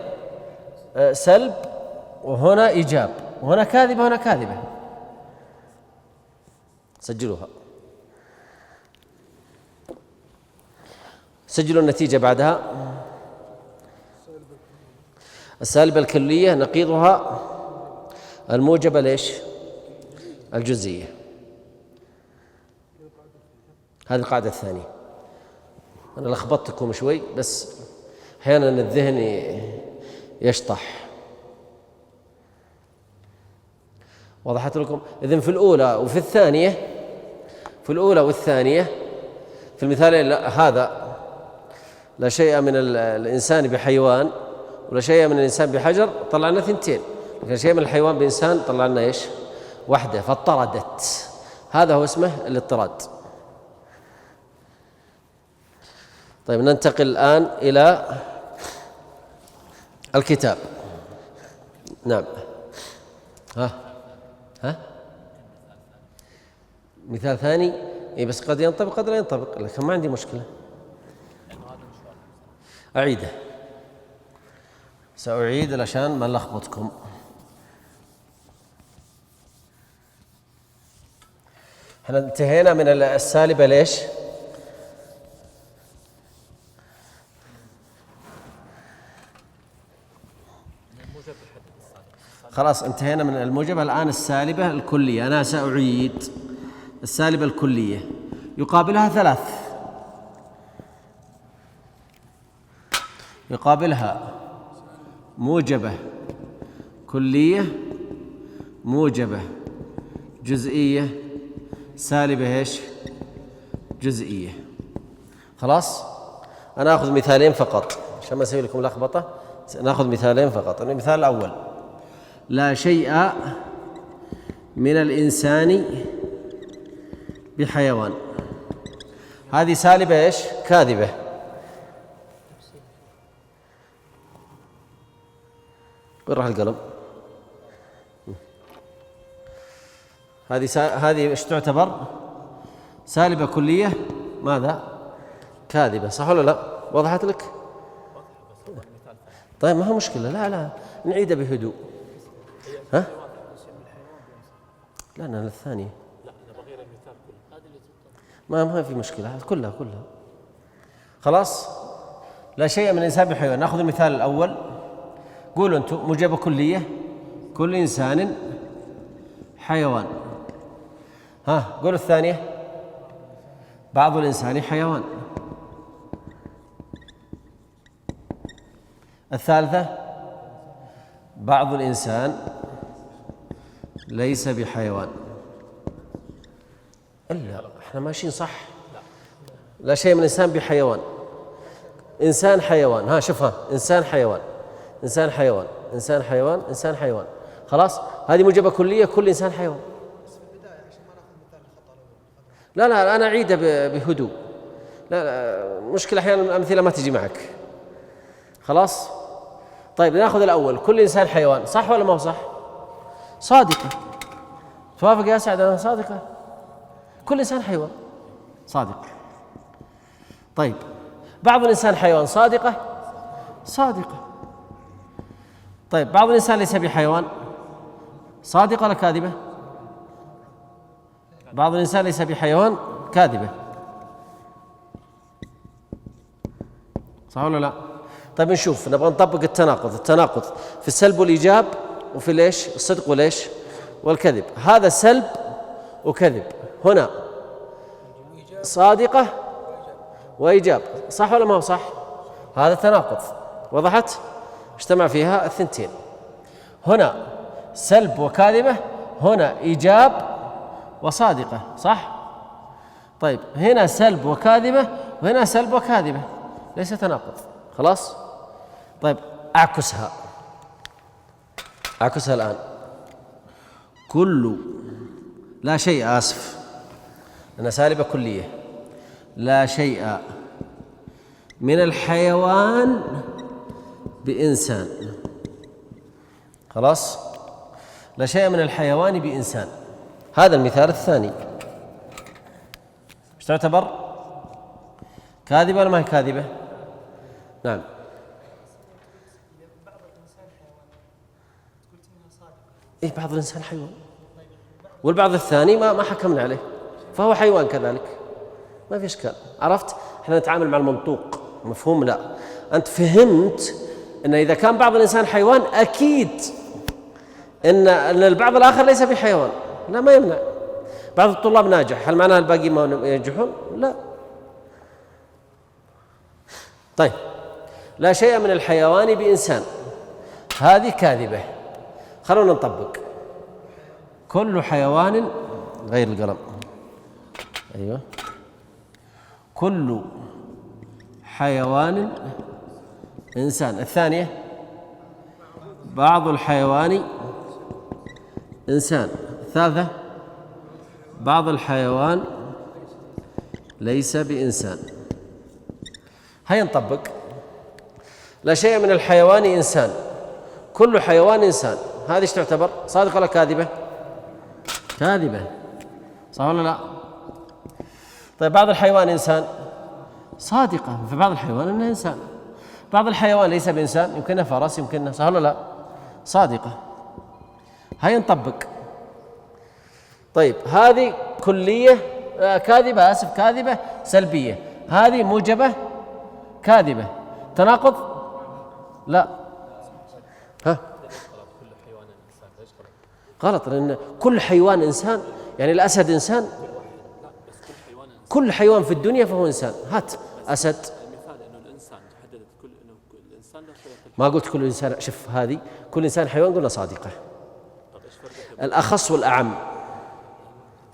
سلب وهنا إيجاب، وهنا كاذبة وهنا كاذبة. سجلوها، سجلوا النتيجة بعدها. السالبة الكلية نقيضها الموجبة ليش الجزئية. هذه القاعدة الثانية. أنا لخبطتكم شوي بس أحيانا الذهن يشطح. وضحت لكم؟ إذن في الأولى وفي الثانية، في الأولى والثانية في المثالين هذا لا شيء من الإنسان بحيوان ولا شيء من الإنسان بحجر، طلعنا ثنتين، لكن شيء من الحيوان بإنسان طلعنا إيش؟ واحدة، فاضطردت. هذا هو اسمه الاضطراد. طيب ننتقل الآن إلى الكتاب. نعم. ها مثال ثاني، إيه بس قد ينطبق قد لا ينطبق، لكن ما عندي مشكلة. أعيده، سأعيد علشان ما نلخبطكم. احنا انتهينا من السالبة ليش؟ خلاص انتهينا من الموجبة، الآن السالبة الكلية. أنا سأعيد السالبة الكلية يقابلها ثلاث، يقابلها موجبة كلية، موجبة جزئية، سالبة ايش؟ جزئية. خلاص أنا أخذ مثالين فقط عشان ما أسوي لكم لخبطة، نأخذ مثالين فقط. المثال الأول: لا شيء من الإنسان بحيوان. هذه سالبة ايش؟ كاذبة. وين راح القلم؟ هذه ايش تعتبر؟ سالبة كلية ماذا؟ كاذبة، صح ولا لا؟ وضحت لك؟ طيب ما هو مشكلة، لا نعيدها بهدوء. ها؟ لا أنا الثانية. ما في مشكلة، كلها. خلاص. لا شيء من الإنسان بحيوان. نأخذ المثال الأول. قولوا أنتم: موجبة كلية، كل إنسان حيوان. ها قولوا الثانية: بعض الإنسان حيوان. الثالثة: بعض الإنسان ليس بحيوان. إلا احنا ماشيين صح. لا شيء من الإنسان بحيوان. إنسان حيوان. ها شوفها: إنسان حيوان، إنسان حيوان، إنسان حيوان، إنسان حيوان. خلاص هذه موجبة كلية، كل إنسان حيوان. لا أنا أعيدها بهدوء. لا مشكلة أحيانا الأمثلة ما تجي معك. خلاص طيب نأخذ الأول: كل إنسان حيوان. صح ولا ما هو صح؟ صادقة. توافق يا سعد؟ أنا صادقة. كل إنسان حيوان، صادق. طيب بعض الإنسان حيوان. صادقة. طيب بعض الإنسان ليس بحيوان. صادقة ولا كاذبة؟ بعض الإنسان ليس بحيوان، كاذبة. صح ولا لا؟ طيب نشوف، نبغى نطبق التناقض في السلب والإيجاب، وفي ليش؟ الصدق وليش؟ والكذب. هذا سلب وكذب، هنا صادقة وإيجاب. صح ولا ما هو صح؟ هذا تناقض. وضحت؟ اجتمع فيها الثنتين. هنا سلب وكاذبة، هنا إيجاب وصادقة. صح؟ طيب هنا سلب وكاذبة وهنا سلب وكاذبة، ليس تناقض. خلاص؟ طيب أعكسها الآن. لا شيء، آسف أنا سالبة كلية. لا شيء من الحيوان بإنسان. خلاص؟ لا شيء من الحيوان بإنسان. هذا المثال الثاني. ايش تعتبر؟ كاذبة ولا ما هي كاذبة؟ نعم. إيه بعض الإنسان حيوان، والبعض الثاني ما حكمنا عليه، فهو حيوان كذلك، ما في إشكال. عرفت؟ إحنا نتعامل مع المنطوق، مفهوم؟ لا أنت فهمت أن إذا كان بعض الإنسان حيوان أكيد أن البعض الآخر ليس بحيوان. لا ما يمنع. بعض الطلاب ناجح، هل معناها الباقي ما ينجحون؟ لا. طيب لا شيء من الحيوان بإنسان، هذه كاذبة. خلونا نطبق. كل حيوان غير القلم. أيوه. كل حيوان إنسان. الثانية بعض الحيوان إنسان. الثالثة بعض الحيوان ليس بإنسان. هيا نطبق. لا شيء من الحيوان إنسان، كل حيوان إنسان. هذه ايش تعتبر؟ صادقة ولا كاذبة؟ كاذبة، صح ولا لا؟ طيب بعض الحيوان إنسان، صادقة، فبعض الحيوان إنه إنسان. بعض الحيوان ليس بإنسان، يمكنه فرس، يمكنه، صح ولا لا؟ صادقة. هيا نطبق. طيب هذه كلية كاذبة، آسف، كاذبة سلبية. هذه موجبة كاذبة. تناقض؟ لا. ها؟ غلط، لأن كل حيوان إنسان، يعني الأسد إنسان. كل حيوان في الدنيا فهو إنسان. هات أسد. ما قلت كل إنسان، شوف هذه كل إنسان حيوان، قلنا صادقة. الأخص والأعم.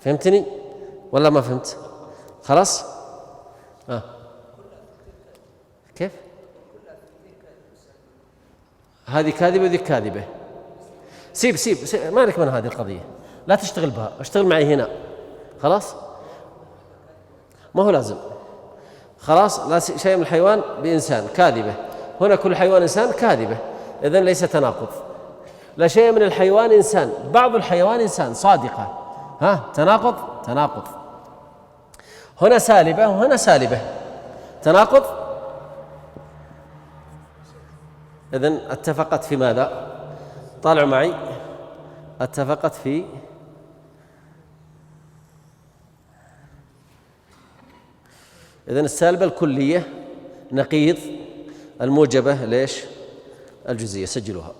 فهمتني ولا ما فهمت؟ خلاص؟ كيف؟ هذه كاذبة وذي كاذبة. سيب ما لك من هذه القضية، لا تشتغل بها، اشتغل معي هنا. خلاص؟ ما هو لازم. خلاص، لا شيء من الحيوان بإنسان، كاذبة. هنا كل حيوان إنسان، كاذبة، إذن ليس تناقض. لا شيء من الحيوان إنسان، بعض الحيوان إنسان، صادقة. ها؟ تناقض. هنا سالبة وهنا سالبة، تناقض. إذن اتفقت في ماذا؟ طالعوا معي. اتفقت في إذن السالبة الكلية نقيض الموجبة ليش؟ الجزئية. سجلوها.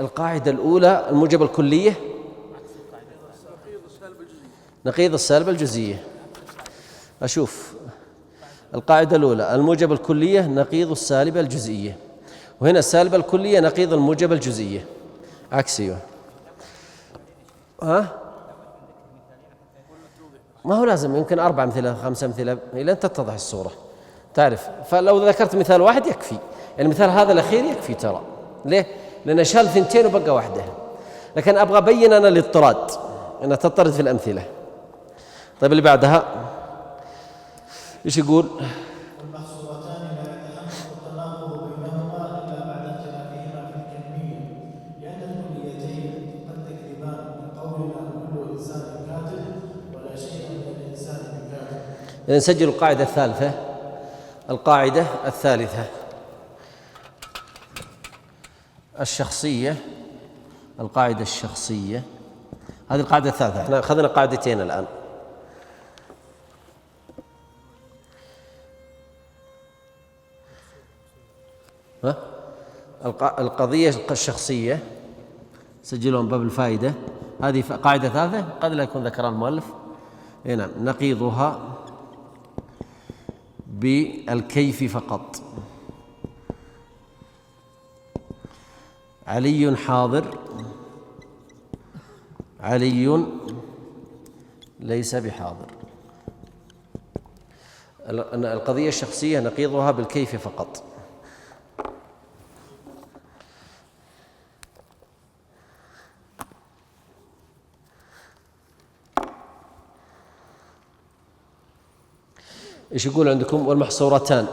القاعدة الأولى الموجبة الكلية نقيض السالبة الجزئية. أشوف القاعدة الأولى الموجبة الكلية نقيض السالبة الجزئية، وهنا السالبة الكلية نقيض الموجبة الجزئية، عكسية. ها؟ ما هو لازم، يمكن 4 أمثلة 5 أمثلة إلى أن تتضح الصورة، تعرف. فلو ذكرت مثال واحد يكفي، يعني مثال هذا الأخير يكفي ترى. ليه؟ لأن شال 2 وبقى واحدة، لكن أبغى أبين أنا الاضطراد، أنها تضطرد في الأمثلة. طيب اللي بعدها إيش يقول؟ المحصورتان لا يتحقق التناقض بينهما إلا بعد اختلافهما في الكمية، لأن الكليتين قد تكذبان، كقولنا كل إنسان كاتب ولا شيء من الإنسان بكاتب. إذا نسجل القاعدة الثالثة. القاعدة الثالثة الشخصية. القاعدة الشخصية هذه القاعدة الثالثة. احنا أخذنا قاعدتين الآن. القضية الشخصية سجلوا من باب الفائدة. هذه قاعدة ثالثة قد لا يكون ذكرها المؤلف. نعم. نقيضها بالكيف فقط. علي حاضر، علي ليس بحاضر. القضية الشخصية نقيضها بالكيف فقط. إيش يقول عندكم؟ والمحصورتان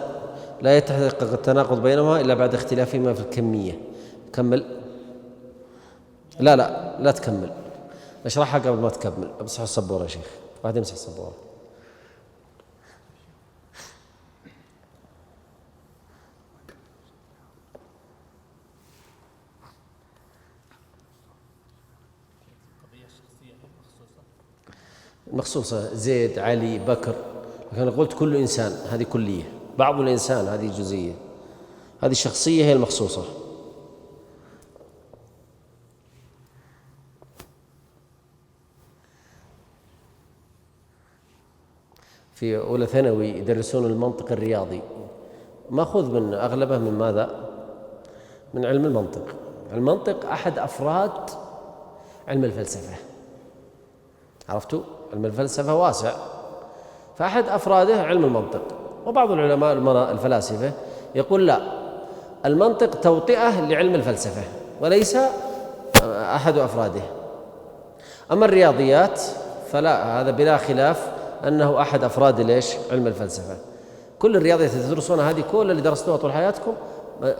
لا يتحقق التناقض بينهما إلا بعد اختلافهما في الكمية. كمل. لا تكمل، اشرحها قبل ما تكمل. امسح السبورة يا شيخ، واحد يمسح السبورة. المخصوصة زيد، علي، بكر. لكن قلت كل إنسان، هذه كلية. بعض الإنسان هذه جزئية. هذه الشخصية هي المخصوصة. في أولى ثانوي يدرسون المنطق الرياضي، ماخوذ من أغلبه من ماذا؟ من علم المنطق. المنطق أحد أفراد علم الفلسفة. عرفتوا؟ علم الفلسفة واسع، فأحد أفراده علم المنطق. وبعض العلماء الفلاسفة يقول لا، المنطق توطئة لعلم الفلسفة وليس أحد أفراده. أما الرياضيات فلا، هذا بلا خلاف أنه أحد أفراد ليش؟ علم الفلسفة. كل الرياضيات اللي تدرسونها هذه، كل اللي درستوها طول حياتكم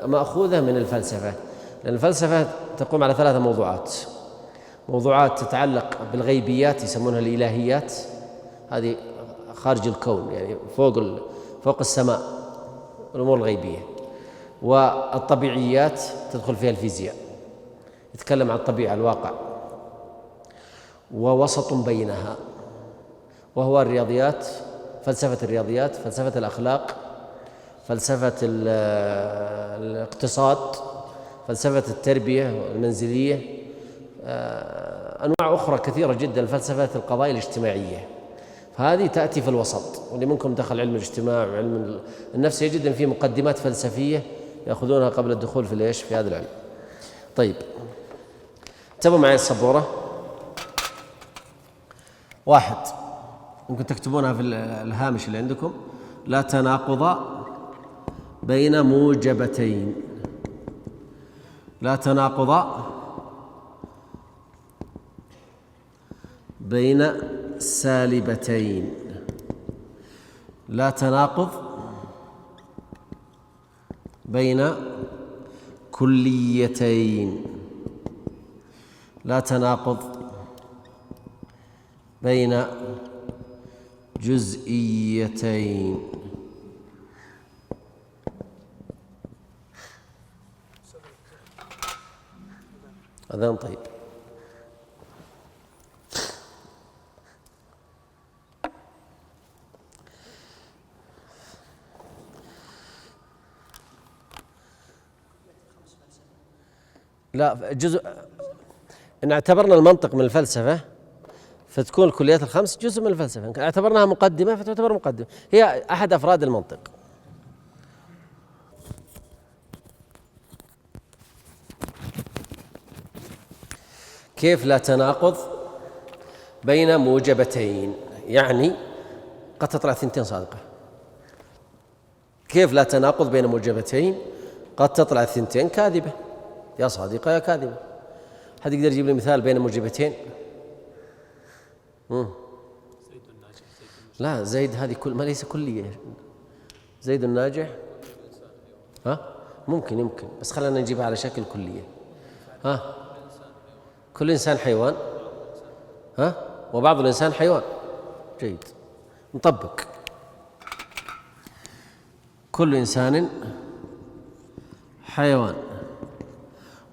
مأخوذة من الفلسفة، لأن الفلسفة تقوم على 3 موضوعات: موضوعات تتعلق بالغيبيات يسمونها الإلهيات، هذه خارج الكون يعني فوق السماء، الأمور الغيبية. والطبيعيات تدخل فيها الفيزياء، يتكلم عن الطبيعة الواقع. ووسط بينها وهو الرياضيات، فلسفة الرياضيات، فلسفة الأخلاق، فلسفة الاقتصاد، فلسفة التربية والمنزلية، أنواع أخرى كثيرة جدا، فلسفة القضايا الاجتماعية. فهذه تأتي في الوسط. واللي منكم دخل علم الاجتماع وعلم النفس يجد أن في مقدمات فلسفية يأخذونها قبل الدخول في هذا العلم. طيب، انتبهوا معي السبورة. 1 ممكن تكتبونها في الهامش اللي عندكم: لا تناقض بين موجبتين. لا تناقض بين سالبتين. لا تناقض بين كليتين. لا تناقض بين جزئيتين. أذان طيب. لا، إن اعتبرنا المنطق من الفلسفة فتكون الكليات ال5 جزء من الفلسفة، إن اعتبرناها مقدمة فتعتبر مقدمة، هي أحد أفراد المنطق. كيف لا تناقض بين موجبتين؟ يعني قد تطلع 2 صادقة. كيف لا تناقض بين موجبتين؟ قد تطلع 2 كاذبة، يا صادقة يا كاذبة. حد يقدر يجيب لي مثال بين موجبتين؟ لا، زيد هذه ما ليس كلية. زيد الناجح ممكن بس خلينا نجيبها على شكل كلية. كل إنسان حيوان. وبعض الإنسان حيوان. جيد، نطبق. كل إنسان حيوان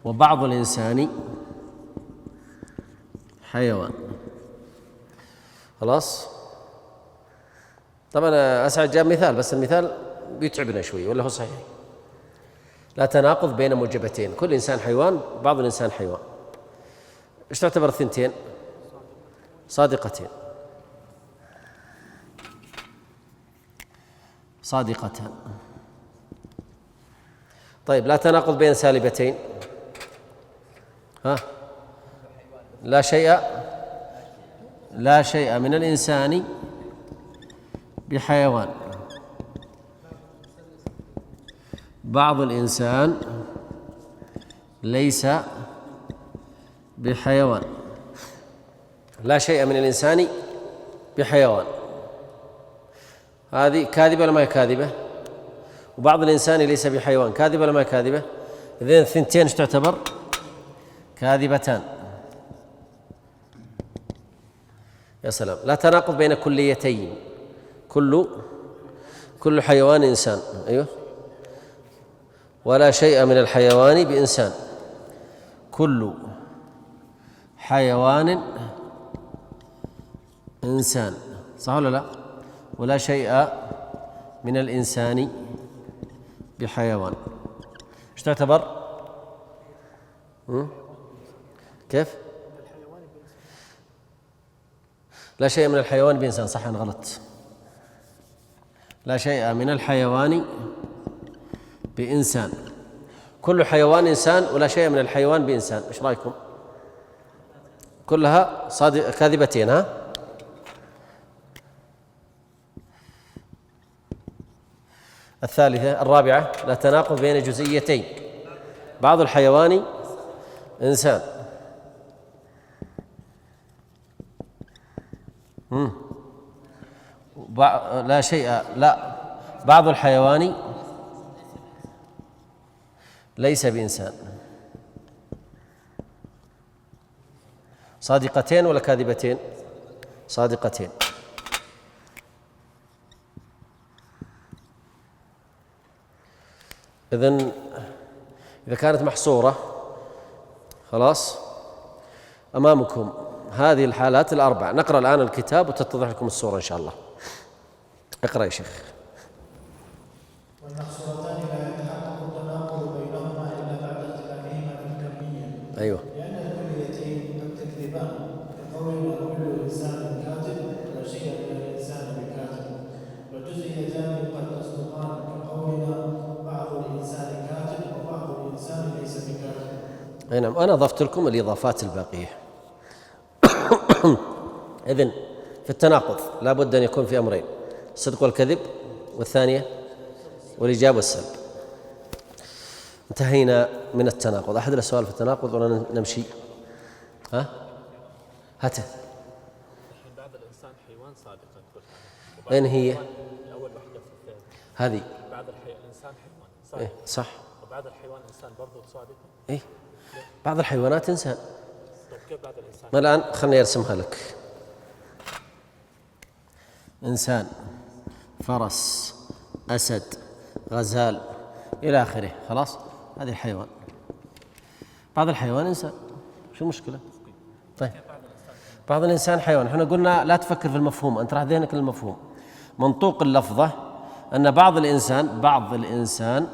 وبعض الإنسان حيوان. خلاص. طبعا أسعد جاب مثال، بس المثال بيتعبنا شوي، ولا هو صحيح؟ لا تناقض بين موجبتين: كل إنسان حيوان بعض الإنسان حيوان. إيش تعتبر 2 صادقتين؟ صادقتان. طيب، لا تناقض بين سالبتين. لا شيء من الإنسان بحيوان. بعض الإنسان ليس بحيوان. لا شيء من الإنسان بحيوان، هذه كاذبة ولا ما هي كاذبة؟ وبعض الإنسان ليس بحيوان، كاذبة ولا ما هي كاذبة؟ إذن 2 ايش تعتبر؟ كاذبتان. يا سلام. لا تناقض بين كليتين: كل حيوان إنسان. أيوه. ولا شيء من الحيوان بإنسان. كل حيوان إنسان، صح ولا لا؟ ولا شيء من الإنسان بحيوان. ايش تعتبر؟ كيف؟ لا شيء من الحيوان بإنسان. صح، أنا غلط. لا شيء من الحيوان بإنسان. كل حيوان إنسان ولا شيء من الحيوان بإنسان. إيش رأيكم؟ كلها كاذبتين. ها؟ الثالثة الرابعة لا تناقض بين جزئيتين، بعض الحيوان إنسان. لا شيء، لا، بعض الحيوان ليس بإنسان. صادقتين ولا كاذبتين؟ صادقتين. إذن إذا كانت محصورة خلاص أمامكم هذه الحالات الأربع. نقرأ الآن الكتاب وتتضح لكم الصورة إن شاء الله. اقرأ يا شيخ. والمحصورتان لا يتحقق التناقض بينهما إلا بعد اختلافهما في الكمية. أيوه. لأن الكليتين قد تكذبان، كقولنا كل إنسان كاتب لا شيء من الإنسان بكاتب، والجزئيتان قد تصدقان، كقولنا بعض الإنسان كاتب وبعض الإنسان ليس بكاتب. أي نعم، أنا أضفت لكم الإضافات الباقية. إذن في التناقض لا بد أن يكون في أمرين: الصدق والكذب، والثانية والإيجاب والسلب. انتهينا من التناقض. أحد السؤال في التناقض ولا نمشي؟ ها؟ هاته. بعد الإنسان حيوان صادقة. أين هي؟ الأول وحدة في الثاني. هذه. بعد الإنسان حيوان صادق. إيه صح. وبعد الحيوان إنسان برضو صادق. إيه بعض الحيوانات إنسان. طيب كيف بعد الإنسان؟ ما الآن خلني أرسمها لك. إنسان، فرس، أسد، غزال إلى آخره. خلاص هذه الحيوان. بعض الحيوان إنسان، شو المشكلة؟ طيب بعض الإنسان حيوان. احنا قلنا لا تفكر في المفهوم، أنت راح ذهنك للمفهوم. منطوق اللفظة أن بعض الإنسان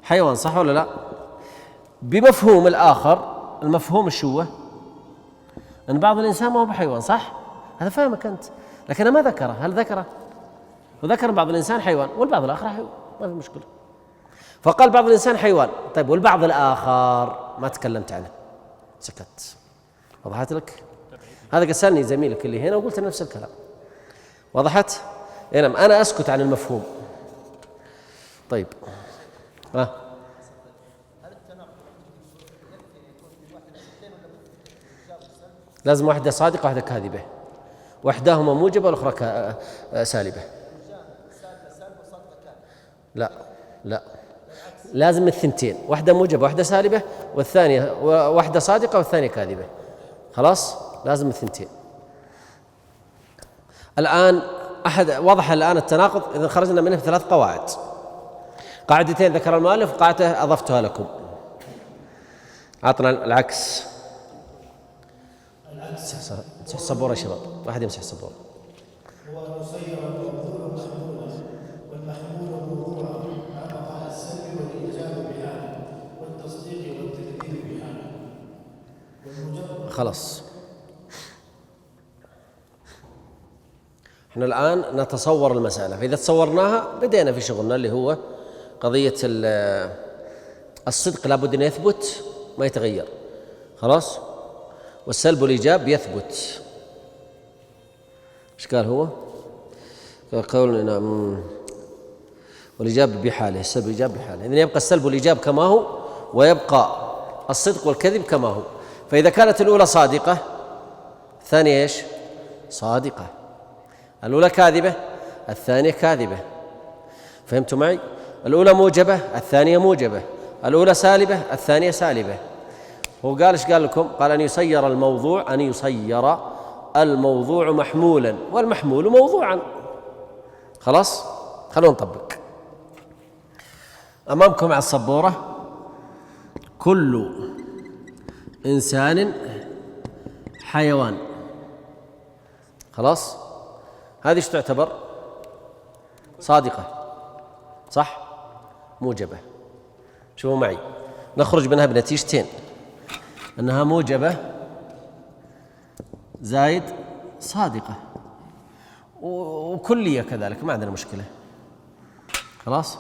حيوان، صح ولا لا؟ بمفهوم الآخر، المفهوم شو؟ أن بعض الإنسان ما هو بحيوان، صح؟ هذا فاهمك أنت، لكن ما ذكره. هل ذكره؟ وذكر بعض الإنسان حيوان والبعض الآخر حيوان، ما في مشكلة. فقال بعض الإنسان حيوان، طيب والبعض الآخر ما تكلمت عنه، سكت. وضحت لك؟ هذا قسلني زميلك اللي هنا وقلت نفس الكلام. وضحت؟ نعم، أنا أسكت عن المفهوم. طيب لازم واحدة صادقة واحدة كاذبة، واحداهما موجبة والأخرى سالبة. لا لا، لازم الثنتين، واحدة موجبة واحدة سالبة، والثانية واحدة صادقة والثانية كاذبة. خلاص لازم الثنتين. الآن وضح الآن التناقض. إذا خرجنا منه 3 قواعد. قاعدتين ذكر المؤلف، قاعدة أضفتها لكم. عطنا العكس. امسح السبورة يا شباب، واحد يمسح السبورة. هو أن يصير الموضوع محمولا، والمحمول موضوعا على بقاء السلب والإيجاب بحاله، والتصديق والتكذيب بحاله. خلاص احنا الآن نتصور المسألة، فإذا تصورناها بدينا في شغلنا اللي هو قضية الصدق لابد أن يثبت ما يتغير. خلاص، والسلب والإيجاب يثبت. إيش قال هو؟ قولنا والإيجاب بحاله، السلب والإيجاب بحاله. إذن يبقى السلب والإيجاب كما هو، ويبقى الصدق والكذب كما هو. فإذا كانت الأولى صادقة الثانية إيش؟ صادقة. الأولى كاذبة الثانية كاذبة. فهمتوا معي؟ الأولى موجبة الثانية موجبة، الأولى سالبة الثانية سالبة. هو قال إيش قال لكم؟ قال أن يصير الموضوع محمولا، والمحمول موضوعا. خلاص خلونا نطبق. أمامكم على السبورة كل إنسان حيوان. خلاص، هذه ايش تعتبر؟ صادقة، صح؟ موجبة. شوفوا معي، نخرج منها بنتيجتين: أنها موجبة زايد صادقة، وكلية كذلك، ما عندنا مشكلة. خلاص،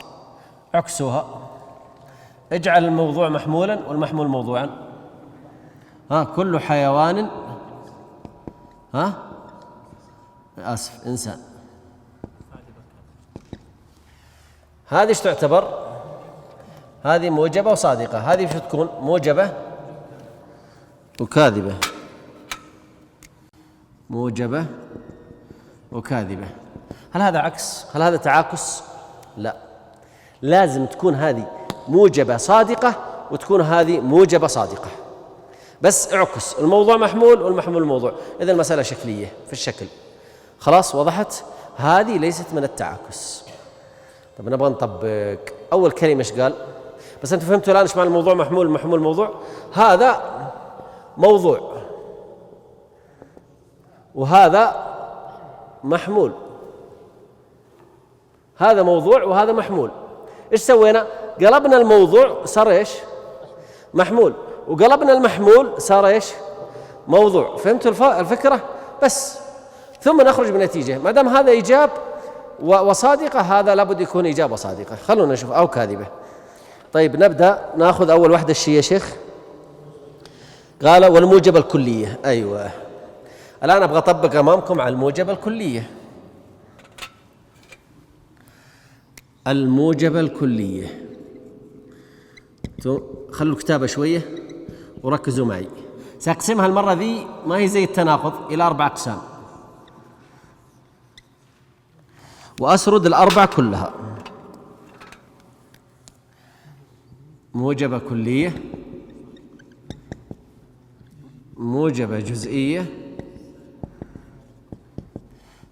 عكسها اجعل الموضوع محمولا والمحمول موضوعا. كل حيوان إنسان. هذه ايش تعتبر؟ هذه موجبة وصادقة. هذه شو تكون؟ موجبة وكاذبة. موجبة وكاذبة. هل هذا عكس؟ هل هذا تعاكس؟ لا، لازم تكون هذه موجبة صادقة وتكون هذه موجبة صادقة، بس اعكس الموضوع محمول والمحمول موضوع. إذا المسألة شكلية في الشكل. خلاص وضحت؟ هذه ليست من التعاكس. طب نبغى نطبق. أول كلمة ايش قال؟ بس أنتم فهمتوا الآن ايش معنى الموضوع محمول والمحمول موضوع؟ هذا موضوع وهذا محمول. هذا موضوع وهذا محمول. ايش سوينا؟ قلبنا الموضوع صار ايش؟ محمول، وقلبنا المحمول صار ايش؟ موضوع. فهمتوا الفكرة؟ بس ثم نخرج بنتيجة. ما دام هذا إيجاب وصادقة، هذا لابد يكون إجابة صادقة. خلونا نشوف. أو كاذبة. طيب نبدأ ناخذ أول واحدة الشيء يا شيخ. قال والموجبة الكلية. أيوة، الآن أبغى أطبق أمامكم على الموجبة الكلية. الموجبة الكلية. خلوا الكتابة شوية وركزوا معي. سأقسمها المرة ذي ما هي زي التناقض إلى 4 أقسام، وأسرد ال4 كلها. موجبة كلية، موجبة جزئية،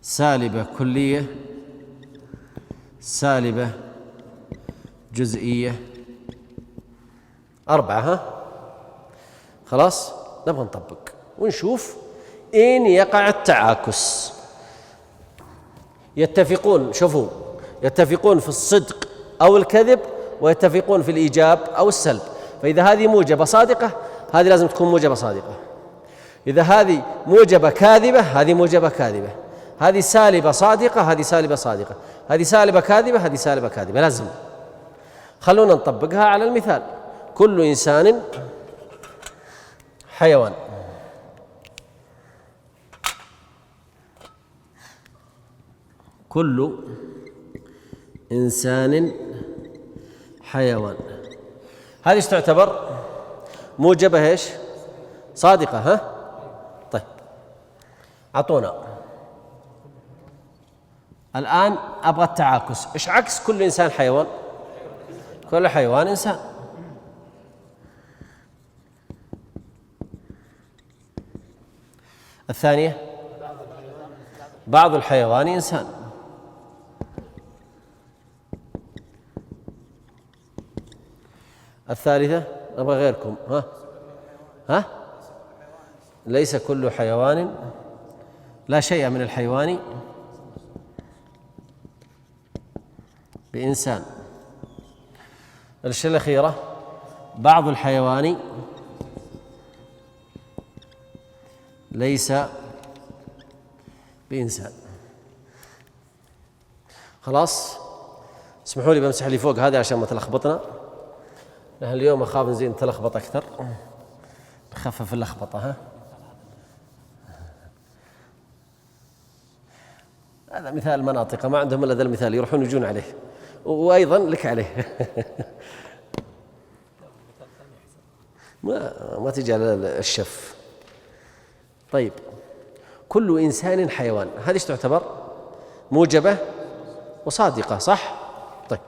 سالبة كلية، سالبة جزئية. 4. خلاص نبغى نطبق ونشوف أين يقع التعاكس. يتفقون، شوفوا، يتفقون في الصدق أو الكذب، ويتفقون في الإيجاب أو السلب. فإذا هذه موجبة صادقة، هذه لازم تكون موجبة صادقة. إذا هذه موجبة كاذبة، هذه موجبة كاذبة. هذه سالبة صادقة، هذه سالبة صادقة. هذه سالبة كاذبة، هذه سالبة كاذبة. لازم. خلونا نطبقها على المثال. كل إنسان حيوان. كل إنسان حيوان. هذه ايش تعتبر؟ موجبة ايش؟ صادقة. طيب أعطونا الآن. أبغى التعاكس. ايش عكس كل إنسان حيوان؟ كل حيوان إنسان. الثانية بعض الحيوان إنسان. الثالثة أبغى غيركم. ليس كل حيوان، لا شيء من الحيوان بإنسان. الشيء الأخيرة بعض الحيوان ليس بإنسان. خلاص اسمحوا لي بمسح لي فوق هذا عشان ما تلخبطنا. نحن اليوم أخاف نزيد نتلخبط أكثر، نخفف اللخبطة. هذا مثال مناطق ما عندهم إلا ذا المثال، يروحون يجون عليه، وأيضا لك عليه. ما تجي على الشف. طيب كل إنسان حيوان، هذه ايش تعتبر؟ موجبة وصادقة، صح؟ طيب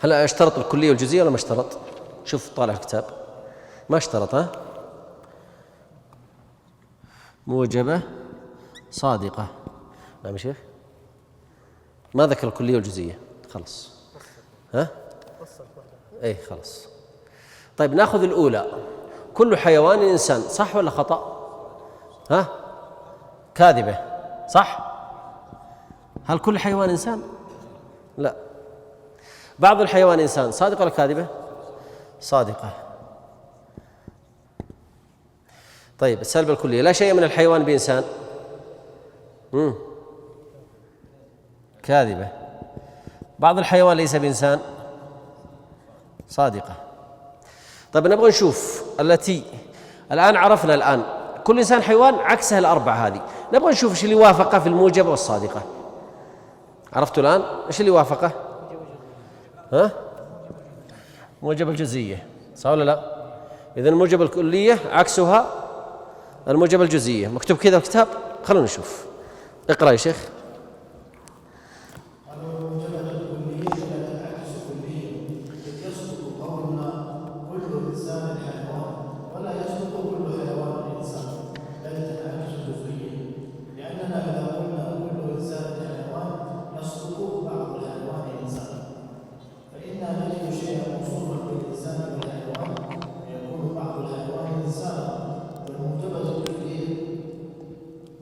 هلا اشترط الكلية والجزئية ولا ما اشترط؟ شوف طالع الكتاب ما اشترط. موجبة صادقة. نعم يا شيخ، ما ذكر الكلية والجزئية. خلص ايه خلص. طيب ناخذ الأولى. كل حيوان إنسان، صح ولا خطأ؟ كاذبة، صح؟ هل كل حيوان إنسان؟ لا. بعض الحيوان إنسان، صادقة ولا كاذبة؟ صادقة. طيب السلبة الكلية، لا شيء من الحيوان بإنسان. كاذبة. بعض الحيوان ليس بإنسان. صادقة. طيب نبغى نشوف التي الآن عرفنا الآن كل إنسان حيوان عكسها الأربعة هذه، نبغى نشوف إيش اللي وافقه في الموجبة والصادقة. عرفتوا الآن إيش اللي وافقه؟ ها؟ موجبة الجزئية، صح ولا لا؟ إذن الموجبة الكلية عكسها الموجبة الجزئية، مكتوب كذا الكتاب. خلونا نشوف، اقرأ يا شيخ.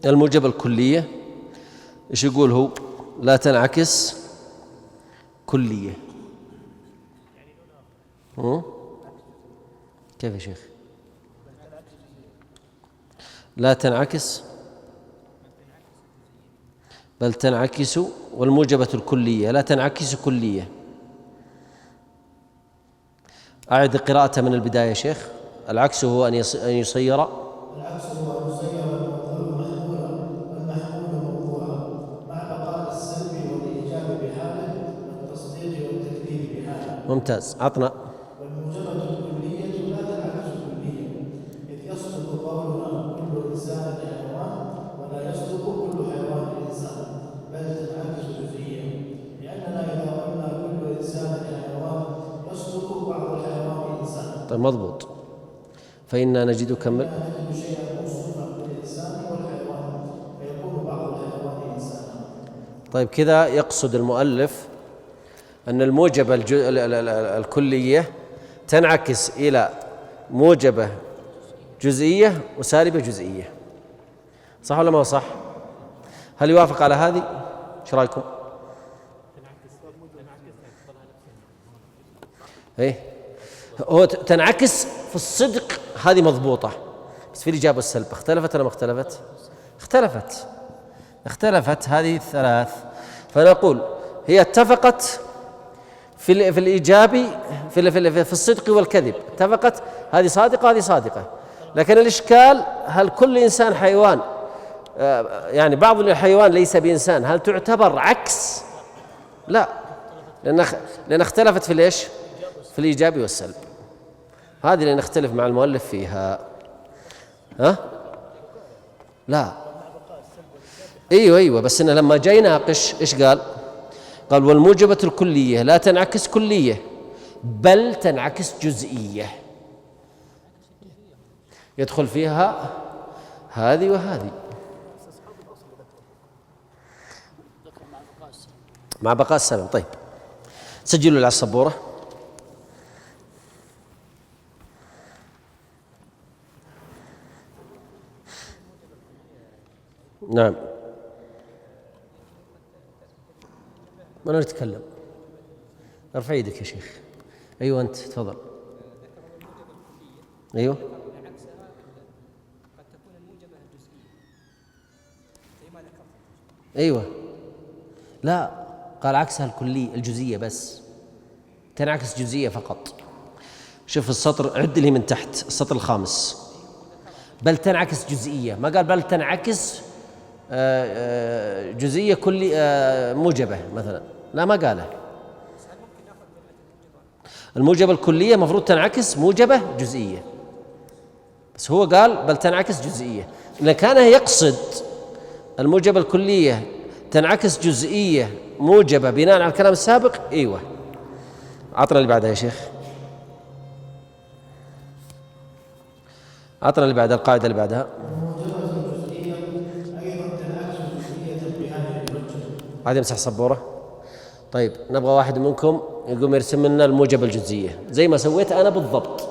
الموجبة الكلية إيش يقول هو؟ لا تنعكس كلية. كيف يا شيخ؟ لا تنعكس بل تنعكس، والموجبة الكلية لا تنعكس كلية. أعد قراءته من البداية يا شيخ. العكس هو أن يصير ممتاز. عطنا. والموجبة الكلية لا تنعكس كلية، إذ يصدق قولنا كل إنسان حيوان ولا يصدق كل حيوان إنسان، بل تنعكس جزئيا، لأننا إذا قلنا كل إنسان حيوان يصدق بعض الحيوان إنسان. طيب مضبوط. فإنا نجد كمل نجد شيئا موصوفا بالإنسان والحيوان فيكون بعض الحيوان إنسانا. طيب كذا يقصد المؤلف أن الموجبة الكلية تنعكس إلى موجبة جزئية وسالبة جزئية، صح ولا ما هو صح؟ هل يوافق على هذه؟ ايش رايكم؟ ايه هو تنعكس في الصدق، هذه مضبوطة، بس في الإيجاب والسلب اختلفت ولا ما اختلفت؟ اختلفت هذه الثلاث. فنقول هي اتفقت في الإيجاب في الصدق والكذب، اتفقت، هذه صادقة هذه صادقة. لكن الإشكال هل كل إنسان حيوان، يعني بعض الحيوان ليس بإنسان، هل تعتبر عكس؟ لا، لأن اختلفت في الإيش؟ في الإيجاب والسلب. هذه اللي نختلف مع المؤلف فيها. ها؟ لا، ايوه بس انه لما جاي يناقش ايش قال؟ قال والموجبة الكلية لا تنعكس كلية بل تنعكس جزئية، يدخل فيها هذه وهذه مع بقاء السلام. طيب سجلوا على السبورة. نعم، ما نتكلم. ارفع يدك يا شيخ. ايوه انت تفضل. ايوه ايوه لا، قال عكسها الكلية الجزئية، بس تنعكس جزئية فقط. شوف السطر، عد لي من تحت السطر الخامس. بل تنعكس جزئية، ما قال بل تنعكس جزئية كل موجبة مثلا، لا ما قاله. الموجبة الكلية مفروض تنعكس موجبة جزئية، بس هو قال بل تنعكس جزئية. إذا كان يقصد الموجبة الكلية تنعكس جزئية موجبة بناء على الكلام السابق، ايوه. عطنا اللي بعدها يا شيخ، عطنا اللي بعدها، القاعدة اللي بعدها. عاد يمسح السبورة. طيب نبغى واحد منكم يقوم يرسم لنا الموجبة الجزئية زي ما سويت أنا بالضبط.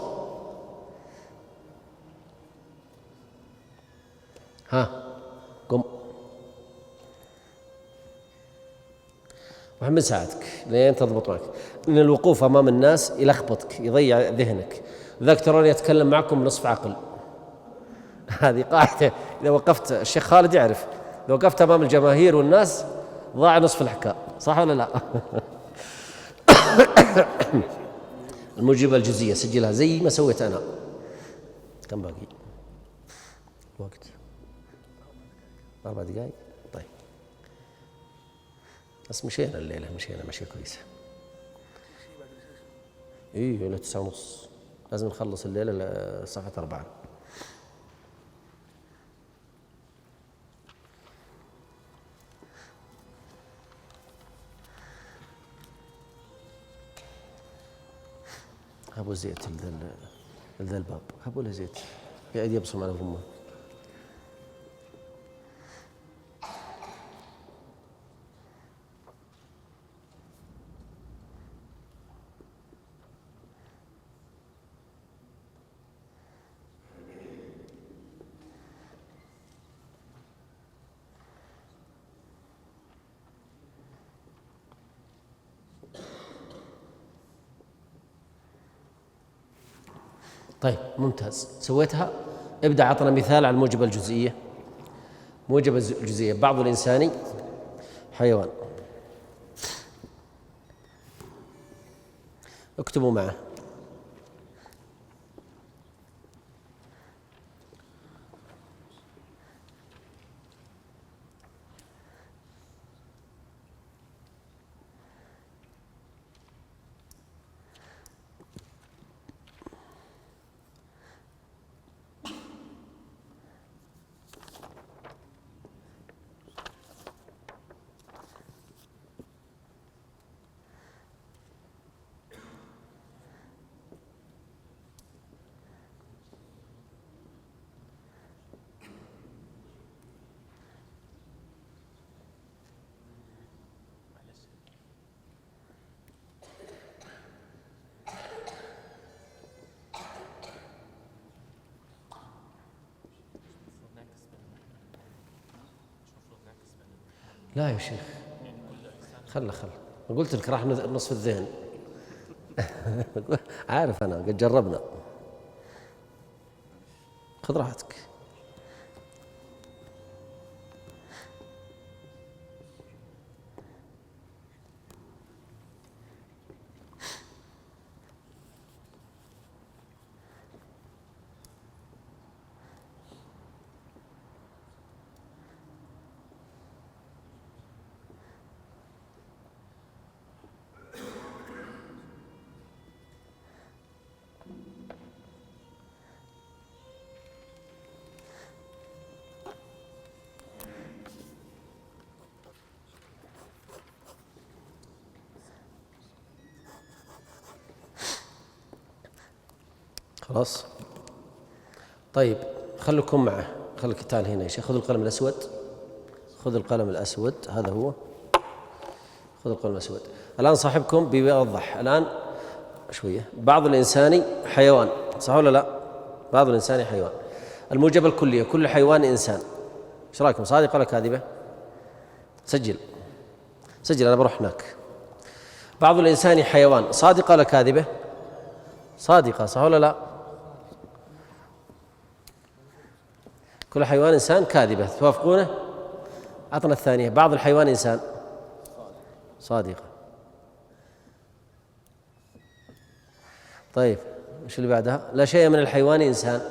ها قم محمد، ساعدك لين تضبط معك، لأن الوقوف أمام الناس يلخبطك يضيع ذهنك، ذاك تراني أتكلم معكم بنصف عقل. هذه قاعدة، إذا وقفت الشيخ خالد يعرف، إذا وقفت أمام الجماهير والناس ضاع نصف الحكاية، صح ولا لا؟ الموجبة الجزئية سجلها زي ما سويت أنا. كم باقي وقت؟ 4 دقائق. طيب بس مشينا الليلة، مشينا مشي كويسة. إيه إلى 9:30 لازم نخلص الليلة لصفحة 4. هبوا زيت لذا الباب، هبوا له زيت قاعد يبصم على فمه. طيب ممتاز، سويتها. ابدأ عطنا مثال على الموجبة الجزئية. موجبة الجزئية: بعض الإنسان حيوان. اكتبوا معه. لا يا شيخ، خل قلت لك راح نصف الذهن. عارف أنا قد جربنا. خذ راحتك. خلاص. طيب خلكم معه، خلي الكتاب هنا يا شيخ. خذ القلم الأسود، خذ القلم الأسود، هذا هو. خذ القلم الأسود. الآن صاحبكم بيوضح الآن شوية. بعض الإنسان حيوان، صح ولا لا؟ بعض الإنسان حيوان. الموجبة الكلية: كل حيوان إنسان. ايش رايكم، صادقة ولا كاذبة؟ سجل أنا بروح هناك. بعض الإنسان حيوان، صادقة ولا كاذبة؟ صادقة، صح ولا لا؟ كل حيوان إنسان كاذبة، توافقونه؟ أعطنا الثانية: بعض الحيوان إنسان، صادقة. طيب وش اللي بعدها؟ لا شيء من الحيوان إنسان،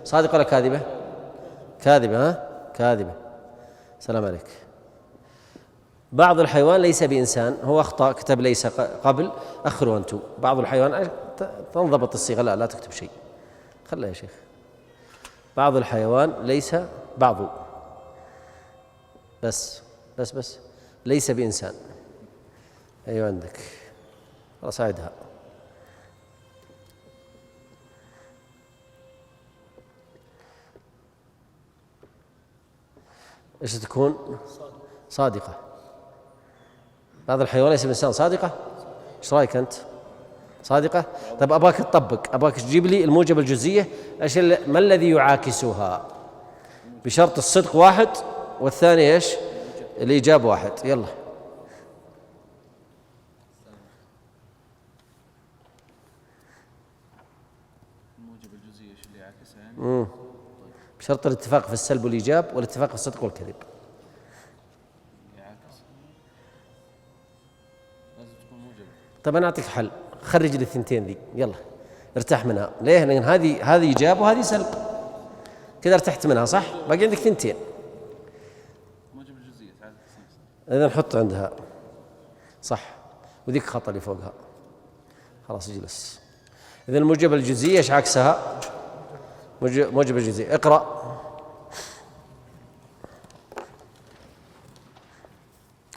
صادقة ولا كاذبة؟ كاذبة. ها، كاذبة. سلام عليك. بعض الحيوان ليس بإنسان، هو أخطأ، كتب ليس قبل، أخروا أنتم. بعض الحيوان تنضبط الصيغة، لا تكتب شيء، خلها يا شيخ. بعض الحيوان ليس، بعض بس ليس بإنسان. أيوة عندك، خلاص أعدها. ايش تكون؟ صادقة. بعض الحيوان ليس بإنسان، صادقة. ايش رايك أنت؟ صادقة. طيب أباك تطبق، أباك تجيب لي الموجبة الجزئية، ايش ما الذي يعاكسها؟ بشرط الصدق واحد، والثاني ايش؟ الإيجاب واحد. يلا. الموجبة الجزئية ايش اللي يعاكسها يعني؟ بشرط الاتفاق في السلب والإيجاب، والاتفاق في الصدق والكذب. يعاكس لازم تكون موجبة. طيب أنا أعطيك حل، خرج لي الثنتين ذي، يلا ارتاح منها. ليه؟ لأن هذه إيجاب وهذه سلب، كذا ارتحت منها صح؟ باقي عندك ثنتين. موجب الجزئية تعال إذا نحط عندها صح، وذيك خط اللي فوقها خلاص اجلس. إذا الموجبة الجزئية ايش عكسها؟ موجبة الجزئية. اقرأ.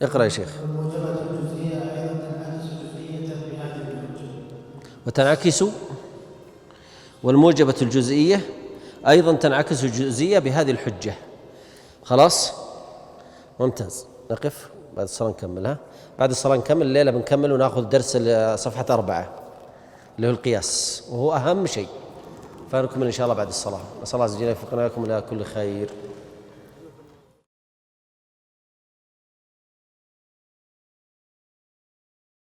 اقرأ يا شيخ. وتنعكس، والموجبة الجزئية أيضا تنعكس الجزئية بهذه الحجة. خلاص ممتاز. نقف بعد الصلاة نكملها. بعد الصلاة نكمل، الليلة بنكمل وناخذ درس صفحة 4 اللي هو القياس، وهو أهم شيء، فنكمل إن شاء الله بعد الصلاة. نسأل الله عز وجل يوفقنا وإياكم إلى كل خير.